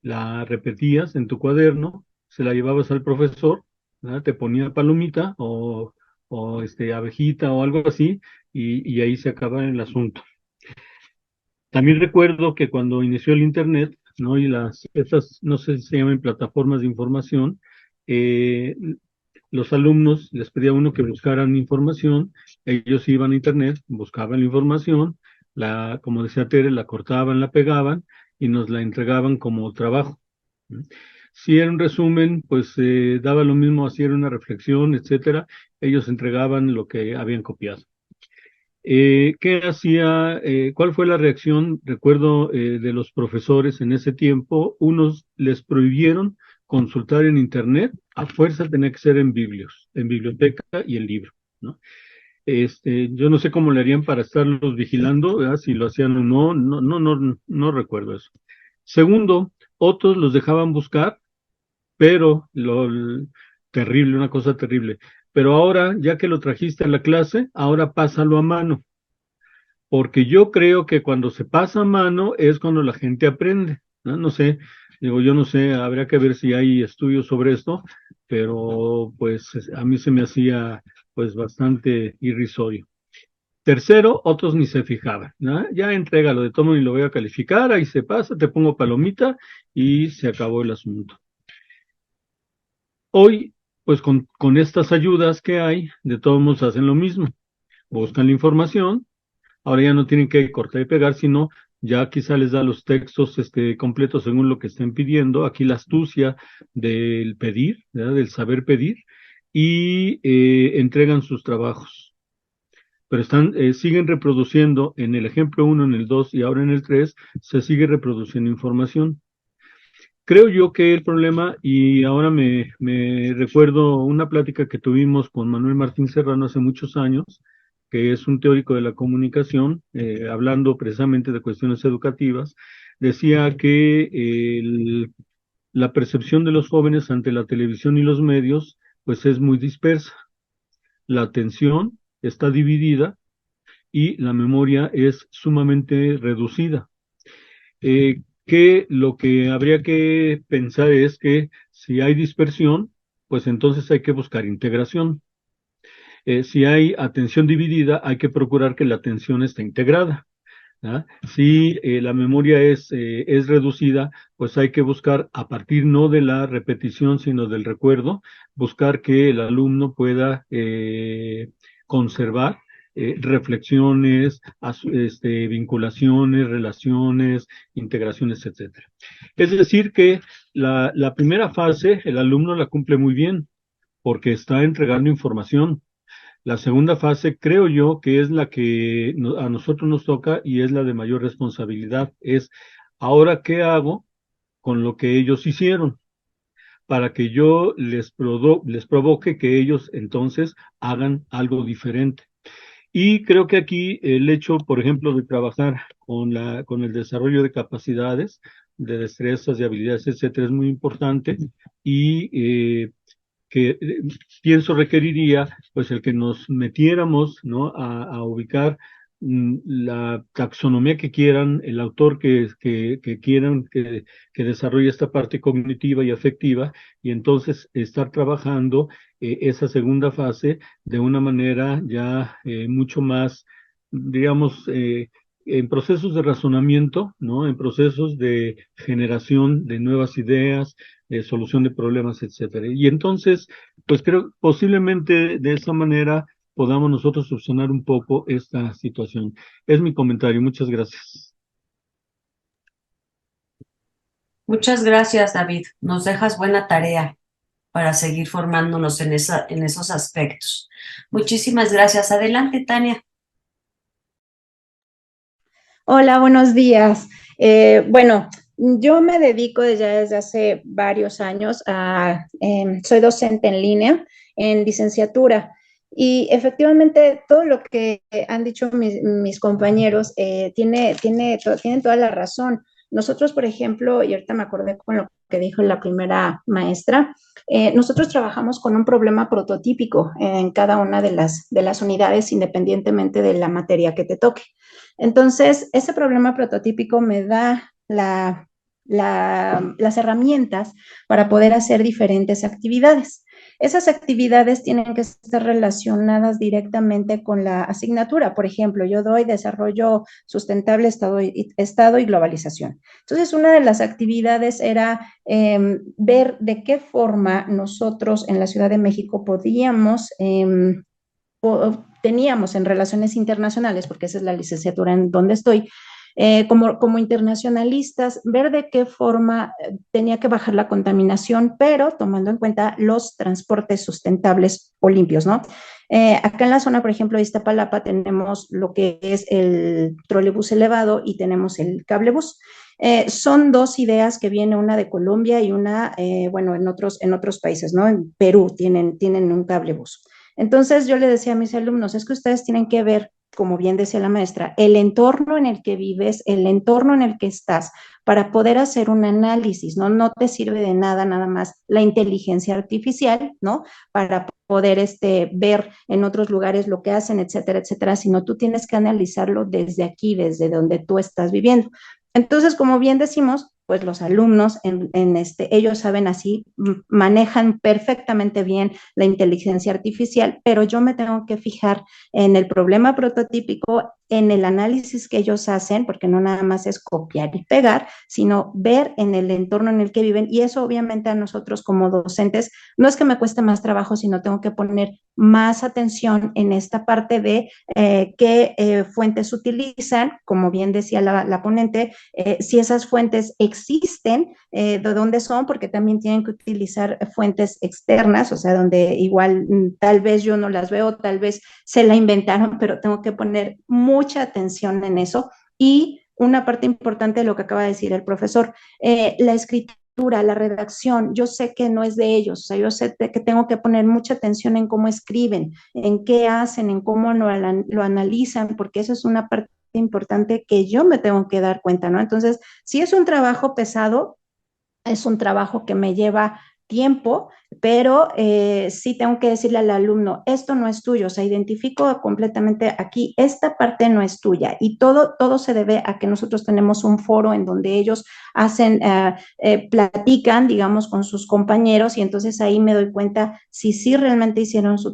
[SPEAKER 7] la repetías en tu cuaderno, se la llevabas al profesor, ¿verdad? Te ponía palomita o abejita o algo así, y ahí se acaba el asunto. También recuerdo que cuando inició el Internet, ¿no? Y estas, no sé si se llaman plataformas de información, eh, los alumnos les pedía a uno que buscaran información, ellos iban a Internet, buscaban la información, como decía Tere, la cortaban, la pegaban y nos la entregaban como trabajo. Si era un resumen, pues daba lo mismo, así era una reflexión, etcétera, ellos entregaban lo que habían copiado. ¿Qué hacía? ¿Cuál fue la reacción? Recuerdo de los profesores en ese tiempo, unos les prohibieron consultar en internet, a fuerza tenía que ser en biblioteca y en libro, ¿no? Yo no sé cómo le harían para estarlos vigilando, ¿verdad? Si lo hacían o no, no recuerdo eso. Segundo, otros los dejaban buscar, pero terrible, una cosa terrible. Pero ahora, ya que lo trajiste a la clase, ahora pásalo a mano, porque yo creo que cuando se pasa a mano es cuando la gente aprende, ¿no? No sé, digo, yo no sé, habría que ver si hay estudios sobre esto, pero pues a mí se me hacía pues bastante irrisorio. Tercero, otros ni se fijaban, ¿no? Ya entrégalo de tomo y lo voy a calificar, ahí se pasa, te pongo palomita y se acabó el asunto. Hoy, pues con estas ayudas que hay, de todos modos hacen lo mismo, buscan la información. Ahora ya no tienen que cortar y pegar, sino ya quizá les da los textos completos según lo que estén pidiendo. Aquí la astucia del pedir, ¿verdad? Del saber pedir, y entregan sus trabajos. Pero siguen reproduciendo en el ejemplo 1, en el 2 y ahora en el 3, se sigue reproduciendo información. Creo yo que el problema, y ahora me recuerdo una plática que tuvimos con Manuel Martín Serrano hace muchos años, que es un teórico de la comunicación, hablando precisamente de cuestiones educativas, decía que la percepción de los jóvenes ante la televisión y los medios, pues es muy dispersa. La atención está dividida y la memoria es sumamente reducida. Que lo que habría que pensar es que si hay dispersión, pues entonces hay que buscar integración. Si hay atención dividida, hay que procurar que la atención esté integrada. ¿ah? Si la memoria es reducida, pues hay que buscar, a partir no de la repetición, sino del recuerdo, buscar que el alumno pueda conservar reflexiones, vinculaciones, relaciones, integraciones, etcétera. Es decir, que la primera fase el alumno la cumple muy bien porque está entregando información. La segunda fase creo yo que es la que a nosotros nos toca y es la de mayor responsabilidad. Es ahora qué hago con lo que ellos hicieron para que yo les provoque que ellos entonces hagan algo diferente. Y creo que aquí el hecho, por ejemplo, de trabajar con el desarrollo de capacidades, de destrezas, de habilidades, etcétera, es muy importante y que pienso requeriría pues el que nos metiéramos, ¿no? A ubicar la taxonomía que quieran, el autor que quieran que desarrolle esta parte cognitiva y afectiva, y entonces estar trabajando esa segunda fase de una manera ya mucho más, digamos, en procesos de razonamiento, ¿no? En procesos de generación de nuevas ideas, solución de problemas, etcétera. Y entonces, pues creo posiblemente de esa manera podamos nosotros solucionar un poco esta situación. Es mi comentario. Muchas gracias.
[SPEAKER 4] Muchas gracias, David. Nos dejas buena tarea para seguir formándonos en esos aspectos. Muchísimas gracias. Adelante, Tania.
[SPEAKER 8] Hola, buenos días. Bueno, yo me dedico ya desde hace varios años soy docente en línea en licenciatura y efectivamente todo lo que han dicho mis compañeros tienen toda la razón. Nosotros, por ejemplo, y ahorita me acordé con lo que dijo la primera maestra, nosotros trabajamos con un problema prototípico en cada una de las unidades independientemente de la materia que te toque. Entonces, ese problema prototípico me da las herramientas para poder hacer diferentes actividades. Esas actividades tienen que estar relacionadas directamente con la asignatura. Por ejemplo, yo doy desarrollo sustentable, estado y globalización. Entonces, una de las actividades era ver de qué forma nosotros en la Ciudad de México podíamos teníamos en relaciones internacionales, porque esa es la licenciatura en donde estoy, como internacionalistas, ver de qué forma tenía que bajar la contaminación, pero tomando en cuenta los transportes sustentables o limpios, ¿no? Acá en la zona, por ejemplo, de Iztapalapa, tenemos lo que es el trolebús elevado y tenemos el cablebús. Son dos ideas que viene una de Colombia y una, bueno, en otros países, ¿no? En Perú tienen un cablebús. Entonces yo le decía a mis alumnos, es que ustedes tienen que ver, como bien decía la maestra, el entorno en el que vives, el entorno en el que estás, para poder hacer un análisis, ¿no? No te sirve de nada nada más la inteligencia artificial, ¿no? Para poder ver en otros lugares lo que hacen, etcétera, etcétera, sino tú tienes que analizarlo desde aquí, desde donde tú estás viviendo. Entonces, como bien decimos, pues los alumnos ellos saben así, manejan perfectamente bien la inteligencia artificial, pero yo me tengo que fijar en el problema prototípico, en el análisis que ellos hacen, porque no nada más es copiar y pegar, sino ver en el entorno en el que viven, y eso obviamente a nosotros como docentes no es que me cueste más trabajo, sino tengo que poner más atención en esta parte de qué fuentes utilizan, como bien decía la ponente, si esas fuentes existen, de dónde son, porque también tienen que utilizar fuentes externas, o sea, donde igual tal vez yo no las veo, tal vez se la inventaron, pero tengo que poner mucha atención en eso. Y una parte importante de lo que acaba de decir el profesor, la escritura, la redacción, yo sé que no es de ellos, o sea, yo sé que tengo que poner mucha atención en cómo escriben, en qué hacen, en cómo lo analizan, porque eso es una parte importante que yo me tengo que dar cuenta, ¿no? Entonces, si es un trabajo pesado, es un trabajo que me lleva tiempo, pero sí tengo que decirle al alumno, esto no es tuyo, o sea, identifico completamente aquí, esta parte no es tuya, y todo se debe a que nosotros tenemos un foro en donde ellos hacen, platican, digamos, con sus compañeros, y entonces ahí me doy cuenta si sí realmente hicieron su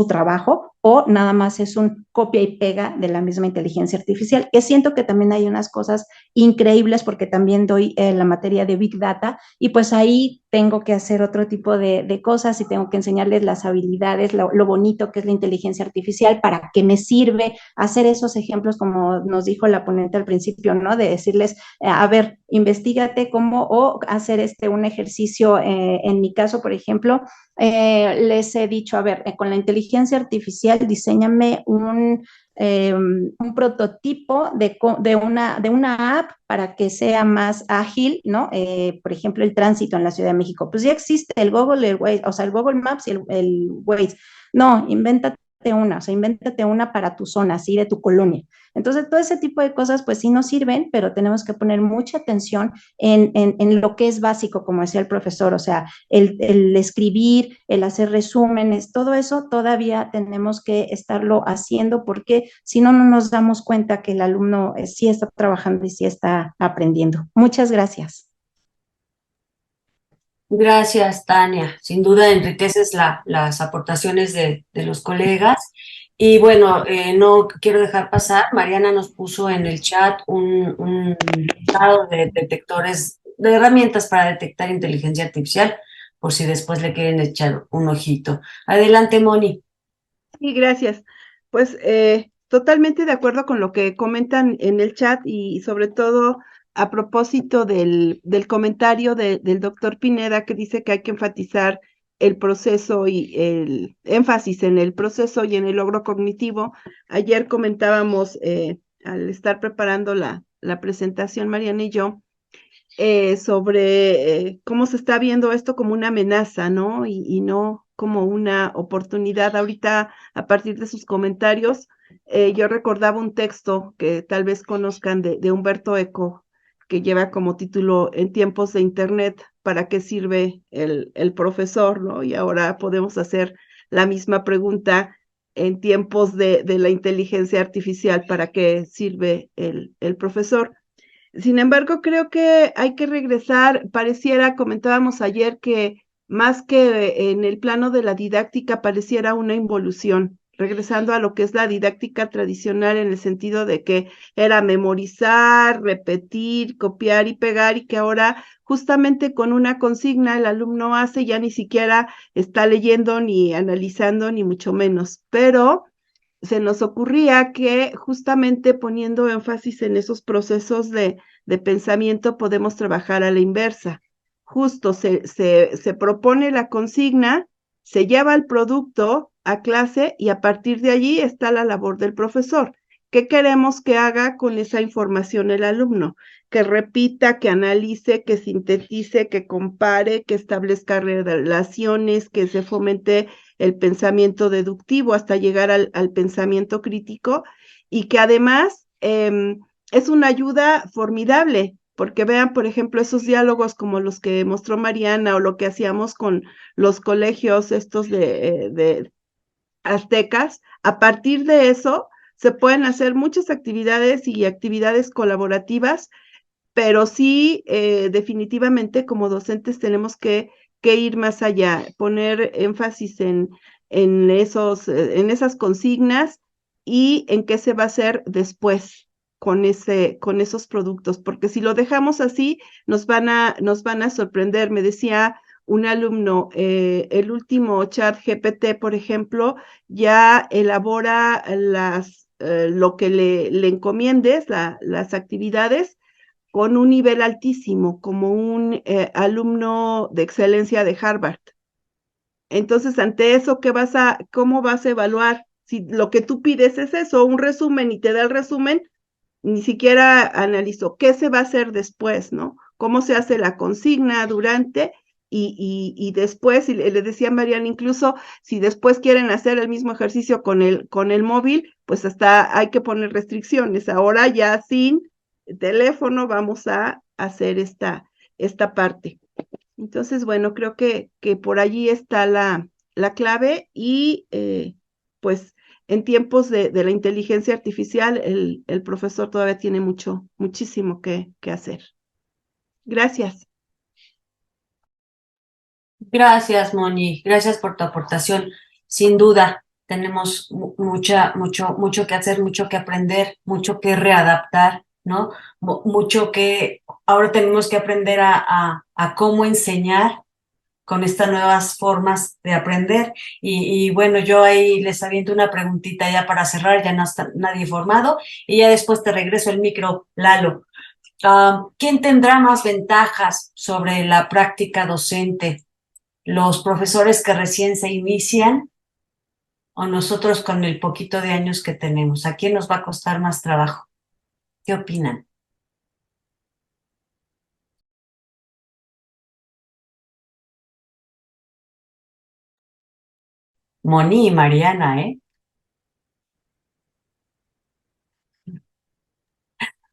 [SPEAKER 8] trabajo o nada más es un copia y pega de la misma inteligencia artificial, que siento que también hay unas cosas increíbles porque también doy la materia de Big Data y pues ahí tengo que hacer otro tipo de cosas y tengo que enseñarles las habilidades, lo bonito que es la inteligencia artificial, para qué me sirve, hacer esos ejemplos como nos dijo la ponente al principio, ¿no? De decirles, a ver, investigate cómo, o hacer un ejercicio, en mi caso, por ejemplo, les he dicho, a ver, con la inteligencia artificial, diseñame un prototipo de una app para que sea más ágil, ¿no? Por ejemplo, el tránsito en la Ciudad de México. Pues ya existe el Google, el Waze, o sea, el Google Maps y el Waze. No, invéntate una para tu zona, así de tu colonia. Entonces, todo ese tipo de cosas, pues sí nos sirven, pero tenemos que poner mucha atención en lo que es básico, como decía el profesor, o sea, el escribir, el hacer resúmenes, todo eso todavía tenemos que estarlo haciendo porque si no, no nos damos cuenta que el alumno sí está trabajando y sí está aprendiendo. Muchas gracias.
[SPEAKER 4] Gracias, Tania. Sin duda enriqueces las aportaciones de los colegas. Y bueno, no quiero dejar pasar, Mariana nos puso en el chat un listado de detectores, de herramientas para detectar inteligencia artificial, por si después le quieren echar un ojito. Adelante, Moni.
[SPEAKER 1] Sí, gracias. Pues totalmente de acuerdo con lo que comentan en el chat y sobre todo a propósito del comentario del doctor Pineda que dice que hay que enfatizar el proceso y el énfasis en el proceso y en el logro cognitivo. Ayer comentábamos, al estar preparando la presentación, Mariana y yo, sobre cómo se está viendo esto como una amenaza, ¿no? Y no como una oportunidad. Ahorita, a partir de sus comentarios, yo recordaba un texto que tal vez conozcan de Humberto Eco, que lleva como título En tiempos de Internet, ¿para qué sirve el profesor, ¿no? Y ahora podemos hacer la misma pregunta en tiempos de la inteligencia artificial, ¿para qué sirve el profesor? Sin embargo, creo que hay que regresar, pareciera, comentábamos ayer que más que en el plano de la didáctica, pareciera una involución, regresando a lo que es la didáctica tradicional en el sentido de que era memorizar, repetir, copiar y pegar, y que ahora justamente con una consigna el alumno hace, ya ni siquiera está leyendo ni analizando, ni mucho menos, pero se nos ocurría que justamente poniendo énfasis en esos procesos de pensamiento podemos trabajar a la inversa. Justo se propone la consigna, se lleva el producto a clase y a partir de allí está la labor del profesor. ¿Qué queremos que haga con esa información el alumno? Que repita, que analice, que sintetice, que compare, que establezca relaciones, que se fomente el pensamiento deductivo hasta llegar al pensamiento crítico y que además es una ayuda formidable, porque vean, por ejemplo, esos diálogos como los que mostró Mariana o lo que hacíamos con los colegios estos de aztecas, a partir de eso se pueden hacer muchas actividades y actividades colaborativas, pero sí definitivamente como docentes tenemos que ir más allá, poner énfasis en esas consignas y en qué se va a hacer después con esos productos, porque si lo dejamos así, nos van a sorprender. Me decía un alumno, el último chat GPT, por ejemplo, ya elabora lo que le encomiendes, las actividades, con un nivel altísimo, como un alumno de excelencia de Harvard. Entonces, ante eso, ¿cómo vas a evaluar? Si lo que tú pides es eso, un resumen, y te da el resumen, ni siquiera analizó qué se va a hacer después, ¿no? Cómo se hace la consigna durante y después, y le decía a Mariana, incluso si después quieren hacer el mismo ejercicio con el móvil, pues hasta hay que poner restricciones. Ahora ya sin teléfono vamos a hacer esta parte. Entonces, bueno, creo que por allí está la clave y pues en tiempos de la inteligencia artificial, el profesor todavía tiene muchísimo que hacer. Gracias.
[SPEAKER 4] Gracias, Moni. Gracias por tu aportación. Sin duda, tenemos mucho que hacer, mucho que aprender, mucho que readaptar, ¿no? Mucho que ahora tenemos que aprender a cómo enseñar con estas nuevas formas de aprender. Y bueno, yo ahí les aviento una preguntita ya para cerrar, ya no está nadie formado, y ya después te regreso el micro, Lalo. ¿Quién tendrá más ventajas sobre la práctica docente? ¿Los profesores que recién se inician o nosotros con el poquito de años que tenemos? ¿A quién nos va a costar más trabajo? ¿Qué opinan? Moni y Mariana, ¿eh?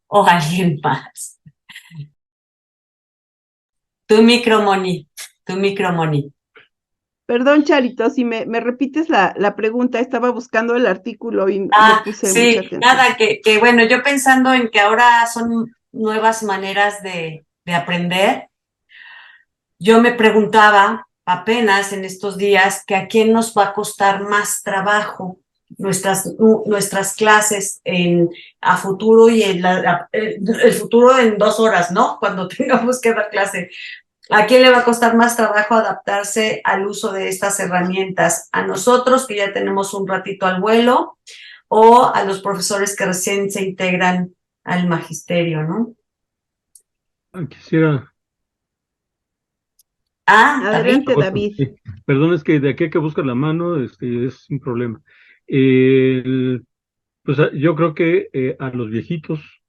[SPEAKER 4] O alguien más. Tu micro, Moni. Tu micro, Moni.
[SPEAKER 1] Perdón, Charito, si me repites la pregunta, estaba buscando el artículo y no puse mucha
[SPEAKER 4] Sí,
[SPEAKER 1] atención.
[SPEAKER 4] nada, que bueno, yo pensando en que ahora son nuevas maneras de aprender, yo me preguntaba apenas en estos días que a quién nos va a costar más trabajo nuestras clases a futuro y el futuro en 2 horas, ¿no? Cuando tengamos que dar clase. ¿A quién le va a costar más trabajo adaptarse al uso de estas herramientas? ¿A nosotros, que ya tenemos un ratito al vuelo, o a los profesores que recién se integran al magisterio, ¿no?
[SPEAKER 7] Quisiera,
[SPEAKER 4] David.
[SPEAKER 1] Adelante, David.
[SPEAKER 7] sí, perdón, es que de aquí a que buscas la mano, es un problema. Pues yo creo que a los viejitos,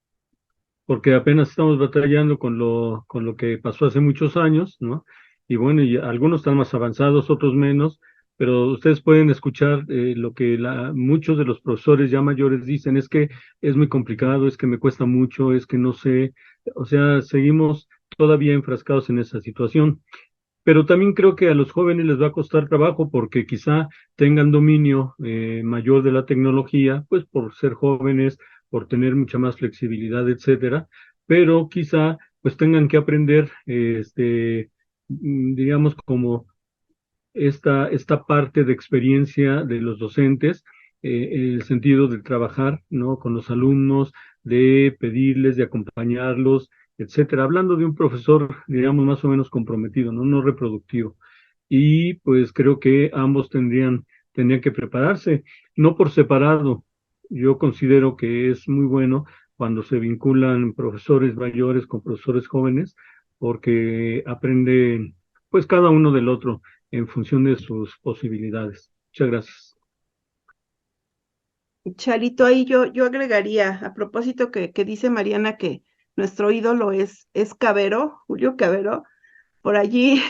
[SPEAKER 7] porque apenas estamos batallando con lo que pasó hace muchos años, ¿no? Y bueno, y algunos están más avanzados, otros menos, pero ustedes pueden escuchar lo que muchos de los profesores ya mayores dicen, es que es muy complicado, es que me cuesta mucho, es que no sé, o sea, seguimos todavía enfrascados en esa situación. Pero también creo que a los jóvenes les va a costar trabajo porque quizá tengan dominio mayor de la tecnología, pues por ser jóvenes, por tener mucha más flexibilidad, etcétera, pero quizá pues tengan que aprender, digamos, como esta parte de experiencia de los docentes, en el sentido de trabajar, ¿no? Con los alumnos, de pedirles, de acompañarlos, etcétera. Hablando de un profesor, digamos, más o menos comprometido, ¿no? No reproductivo. Y pues creo que ambos tendrían que prepararse, no por separado. Yo considero que es muy bueno cuando se vinculan profesores mayores con profesores jóvenes, porque aprenden, pues cada uno del otro en función de sus posibilidades. Muchas gracias.
[SPEAKER 1] Charito, ahí yo agregaría, a propósito que dice Mariana que nuestro ídolo es Cabero, Julio Cabero, por allí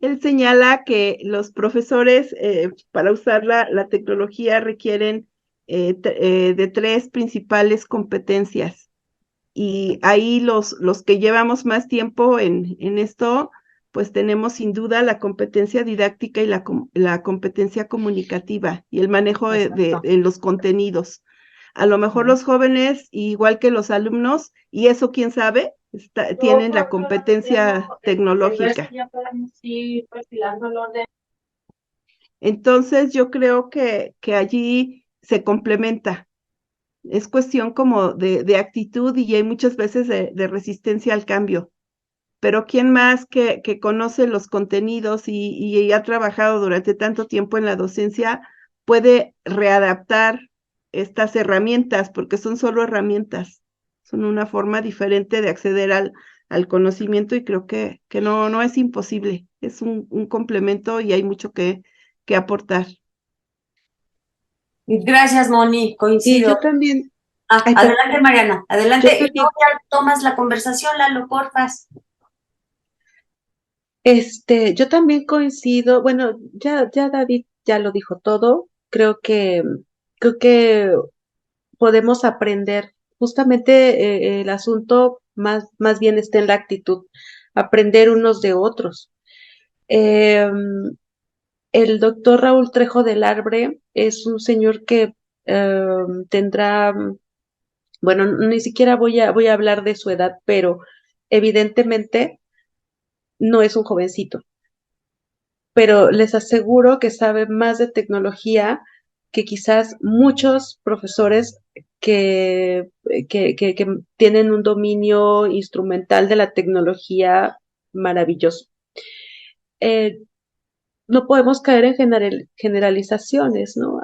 [SPEAKER 1] él señala que los profesores para usar la tecnología requieren de 3 principales competencias. Y ahí los que llevamos más tiempo en esto, pues tenemos sin duda la competencia didáctica y la competencia comunicativa y el manejo de los contenidos. A lo mejor los jóvenes, igual que los alumnos, y eso quién sabe, tienen la competencia tecnológica. Entonces yo creo que allí se complementa. Es cuestión como de actitud y hay muchas veces de resistencia al cambio. Pero ¿quién más que conoce los contenidos y ha trabajado durante tanto tiempo en la docencia puede readaptar estas herramientas? Porque son solo herramientas, son una forma diferente de acceder al conocimiento y creo que no es imposible, es un complemento y hay mucho que aportar.
[SPEAKER 4] Gracias, Moni,
[SPEAKER 3] Y
[SPEAKER 4] coincido.
[SPEAKER 3] yo también,
[SPEAKER 4] Adelante, Mariana, adelante.
[SPEAKER 3] yo
[SPEAKER 4] Y
[SPEAKER 3] también,
[SPEAKER 4] luego ya tomas la conversación, Lalo, porfas.
[SPEAKER 3] yo también coincido, bueno, ya David ya lo dijo todo, creo que podemos aprender. Justamente el asunto más bien está en la actitud. aprender unos de otros. El doctor Raúl Trejo del Arbre es un señor que tendrá, bueno, ni siquiera voy a hablar de su edad, pero evidentemente no es un jovencito, pero les aseguro que sabe más de tecnología que quizás muchos profesores que tienen un dominio instrumental de la tecnología maravilloso. No podemos caer en generalizaciones, ¿no?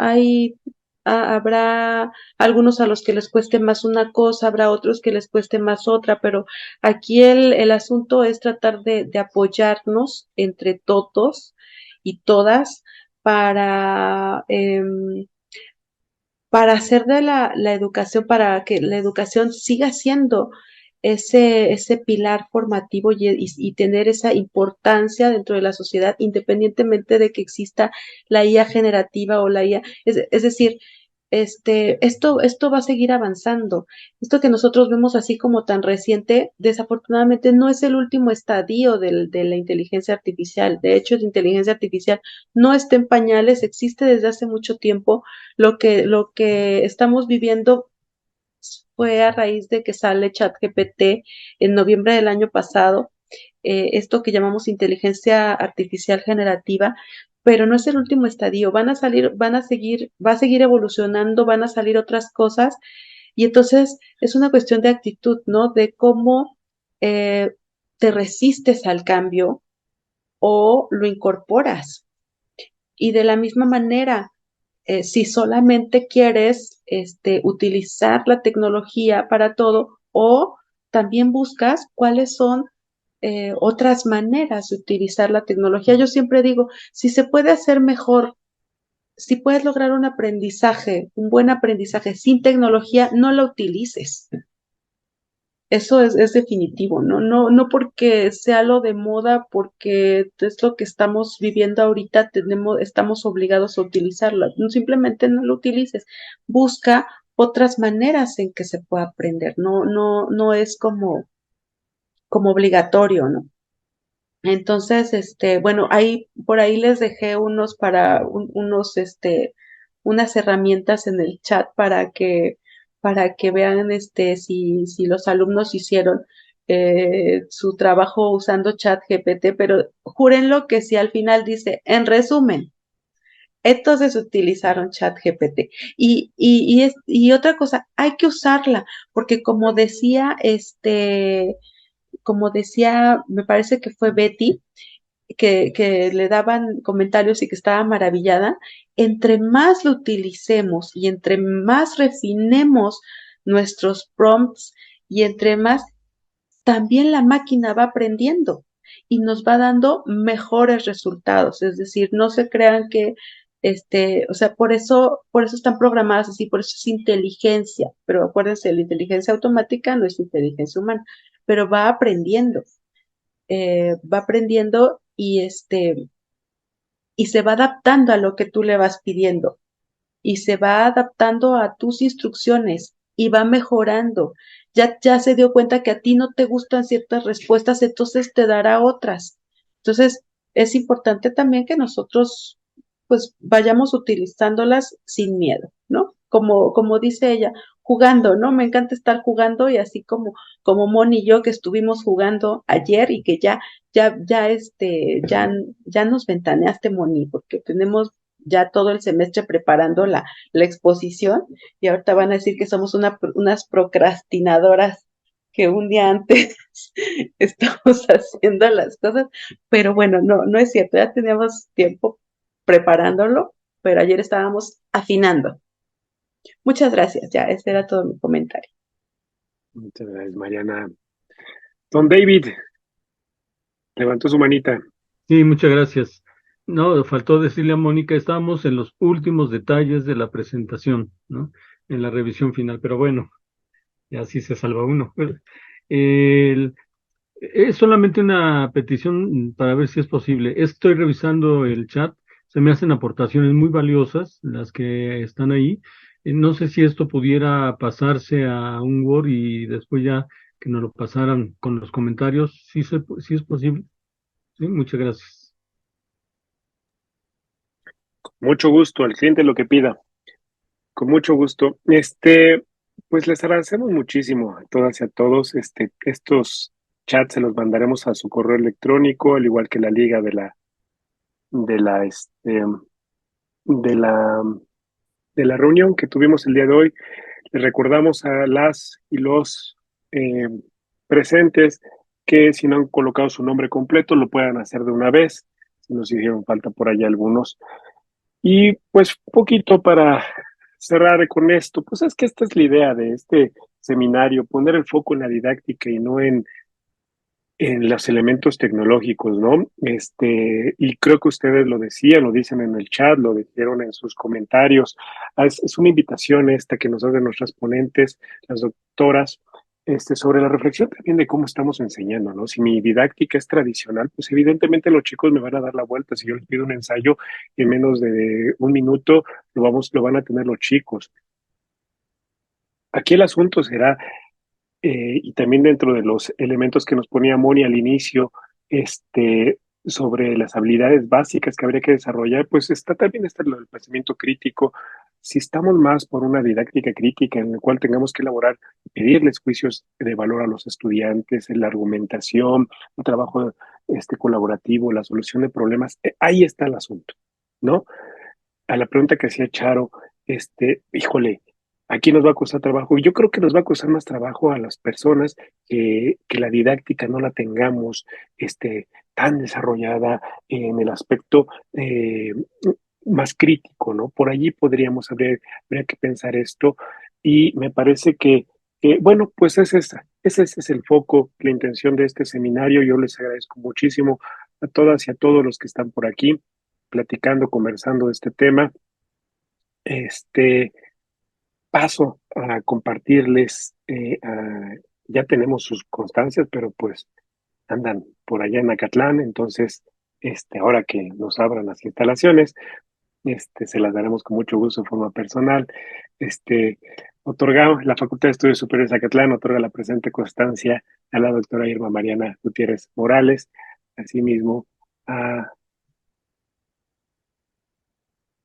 [SPEAKER 3] Habrá algunos a los que les cueste más una cosa, habrá otros que les cueste más otra, pero aquí el asunto es tratar de apoyarnos entre todos y todas para, para hacer de la educación, para que la educación siga siendo ese pilar formativo y tener esa importancia dentro de la sociedad, independientemente de que exista la IA generativa o la IA. Es decir, esto va a seguir avanzando. Esto que nosotros vemos así como tan reciente, desafortunadamente no es el último estadio de la inteligencia artificial. De hecho, la inteligencia artificial no está en pañales, existe desde hace mucho tiempo. Lo que estamos viviendo fue a raíz de que sale ChatGPT en noviembre del año pasado, esto que llamamos inteligencia artificial generativa, pero no es el último estadio, va a seguir evolucionando, van a salir otras cosas, y entonces es una cuestión de actitud, ¿no? De cómo te resistes al cambio o lo incorporas. Y de la misma manera, si solamente quieres utilizar la tecnología para todo o también buscas cuáles son otras maneras de utilizar la tecnología. Yo siempre digo, si se puede hacer mejor, si puedes lograr un buen aprendizaje sin tecnología, no la utilices. Eso es definitivo, ¿no? No porque sea lo de moda, porque es lo que estamos viviendo ahorita, estamos obligados a utilizarlo. Simplemente no lo utilices. Busca otras maneras en que se pueda aprender. No es como obligatorio, ¿no? Entonces, bueno, por ahí les dejé unas herramientas en el chat para que vean, si los alumnos hicieron su trabajo usando ChatGPT, pero júrenlo que si al final dice, en resumen, entonces utilizaron ChatGPT. Y otra cosa, hay que usarla, porque como decía, me parece que fue Betty, que le daban comentarios y que estaba maravillada, entre más lo utilicemos y entre más refinemos nuestros prompts y entre más, también la máquina va aprendiendo y nos va dando mejores resultados. Es decir, no se crean que, o sea, por eso están programadas así, por eso es inteligencia, pero acuérdense, la inteligencia automática no es inteligencia humana, pero va aprendiendo y se va adaptando a lo que tú le vas pidiendo y se va adaptando a tus instrucciones y va mejorando. Ya se dio cuenta que a ti no te gustan ciertas respuestas, entonces te dará otras. Entonces, es importante también que nosotros pues vayamos utilizándolas sin miedo, ¿no? Como dice ella, jugando, ¿no? Me encanta estar jugando y así como Moni y yo que estuvimos jugando ayer y que ya nos ventaneaste, Moni, porque tenemos ya todo el semestre preparando la exposición y ahorita van a decir que somos unas procrastinadoras que un día antes estamos haciendo las cosas, pero bueno, no es cierto, ya teníamos tiempo preparándolo, pero ayer estábamos afinando. Muchas gracias, ya, ese era todo mi comentario.
[SPEAKER 2] Muchas gracias, Mariana. Don David, levantó su manita.
[SPEAKER 7] Sí, muchas gracias. No, faltó decirle a Mónica, estábamos en los últimos detalles de la presentación, ¿no? En la revisión final, pero bueno, y así se salva uno. Es solamente una petición para ver si es posible. Estoy revisando el chat, se me hacen aportaciones muy valiosas las que están ahí. No sé si esto pudiera pasarse a un Word y después ya que nos lo pasaran con los comentarios, si es posible. Sí, muchas gracias.
[SPEAKER 2] Mucho gusto, al cliente lo que pida. Con mucho gusto. Pues les agradecemos muchísimo a todas y a todos. Estos chats se los mandaremos a su correo electrónico, al igual que la liga de la, este, de la, de la reunión que tuvimos el día de hoy. Les recordamos a las y los eh, presentes que si no han colocado su nombre completo, lo puedan hacer de una vez. Si nos hicieron falta por allá algunos. Y pues poquito para cerrar con esto, pues es que esta es la idea de este seminario, poner el foco en la didáctica y no en los elementos tecnológicos, ¿no? Y creo que ustedes lo decían, lo dicen en el chat, lo dijeron en sus comentarios. Es una invitación esta que nos hacen nuestras ponentes, las doctoras, sobre la reflexión también de cómo estamos enseñando, ¿no? Si mi didáctica es tradicional, pues evidentemente los chicos me van a dar la vuelta. Si yo les pido un ensayo en menos de un minuto, lo van a tener los chicos. Aquí el asunto será y también dentro de los elementos que nos ponía Moni al inicio, sobre las habilidades básicas que habría que desarrollar, pues también está lo del pensamiento crítico. Si estamos más por una didáctica crítica en la cual tengamos que elaborar, pedirles juicios de valor a los estudiantes, en la argumentación, el trabajo colaborativo, la solución de problemas, ahí está el asunto, ¿no? A la pregunta que hacía Charo, híjole, aquí nos va a costar trabajo. Y yo creo que nos va a costar más trabajo a las personas que la didáctica no la tengamos tan desarrollada en el aspecto más crítico, ¿no? Por allí habría que pensar esto. Y me parece bueno, pues ese es el foco, la intención de este seminario. Yo les agradezco muchísimo a todas y a todos los que están por aquí platicando, conversando de este tema. Paso a compartirles, ya tenemos sus constancias, pero pues andan por allá en Acatlán, entonces, ahora que nos abran las instalaciones, se las daremos con mucho gusto de forma personal. La Facultad de Estudios Superiores de Acatlán otorga la presente constancia a la doctora Irma Mariana Gutiérrez Morales, asimismo a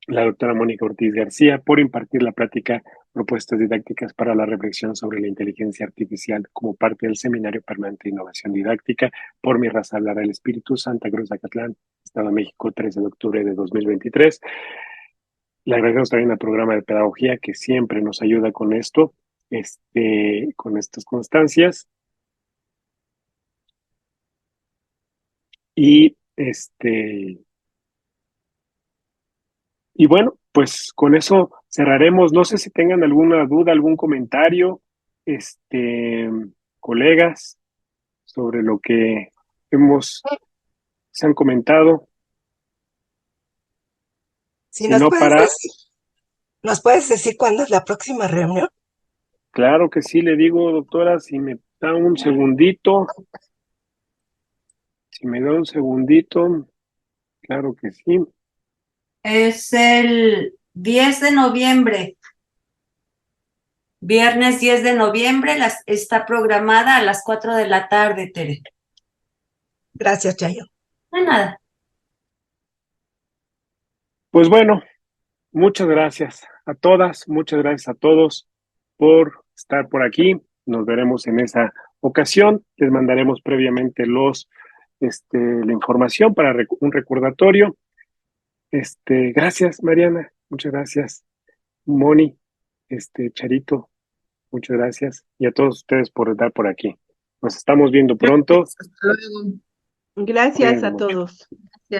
[SPEAKER 2] la doctora Mónica Ortiz García por impartir la plática Propuestas didácticas para la reflexión sobre la inteligencia artificial como parte del Seminario Permanente de Innovación Didáctica por Mi Raza Hablará el Espíritu, Santa Cruz de Acatlán, Estado de México, 13 de octubre de 2023. Le agradecemos también al programa de pedagogía que siempre nos ayuda con esto, con estas constancias. Y Y bueno, pues con eso cerraremos. No sé si tengan alguna duda, algún comentario, colegas, sobre lo que se han comentado.
[SPEAKER 5] Si
[SPEAKER 2] Si no,
[SPEAKER 5] ¿nos puedes decir cuándo es la próxima reunión?
[SPEAKER 2] claro que sí, le digo, doctora, si me da un segundito, claro que sí.
[SPEAKER 4] Es el 10 de noviembre. Viernes 10 de noviembre, está programada a las 4 de la tarde, Tere.
[SPEAKER 5] Gracias, Chayo.
[SPEAKER 4] No hay nada.
[SPEAKER 2] Pues bueno, muchas gracias a todas, muchas gracias a todos por estar por aquí. Nos veremos en esa ocasión. Les mandaremos previamente la información para un recordatorio. Gracias, Mariana. Muchas gracias. Moni, Charito, muchas gracias. Y a todos ustedes por estar por aquí. Nos estamos viendo pronto.
[SPEAKER 1] Gracias a todos.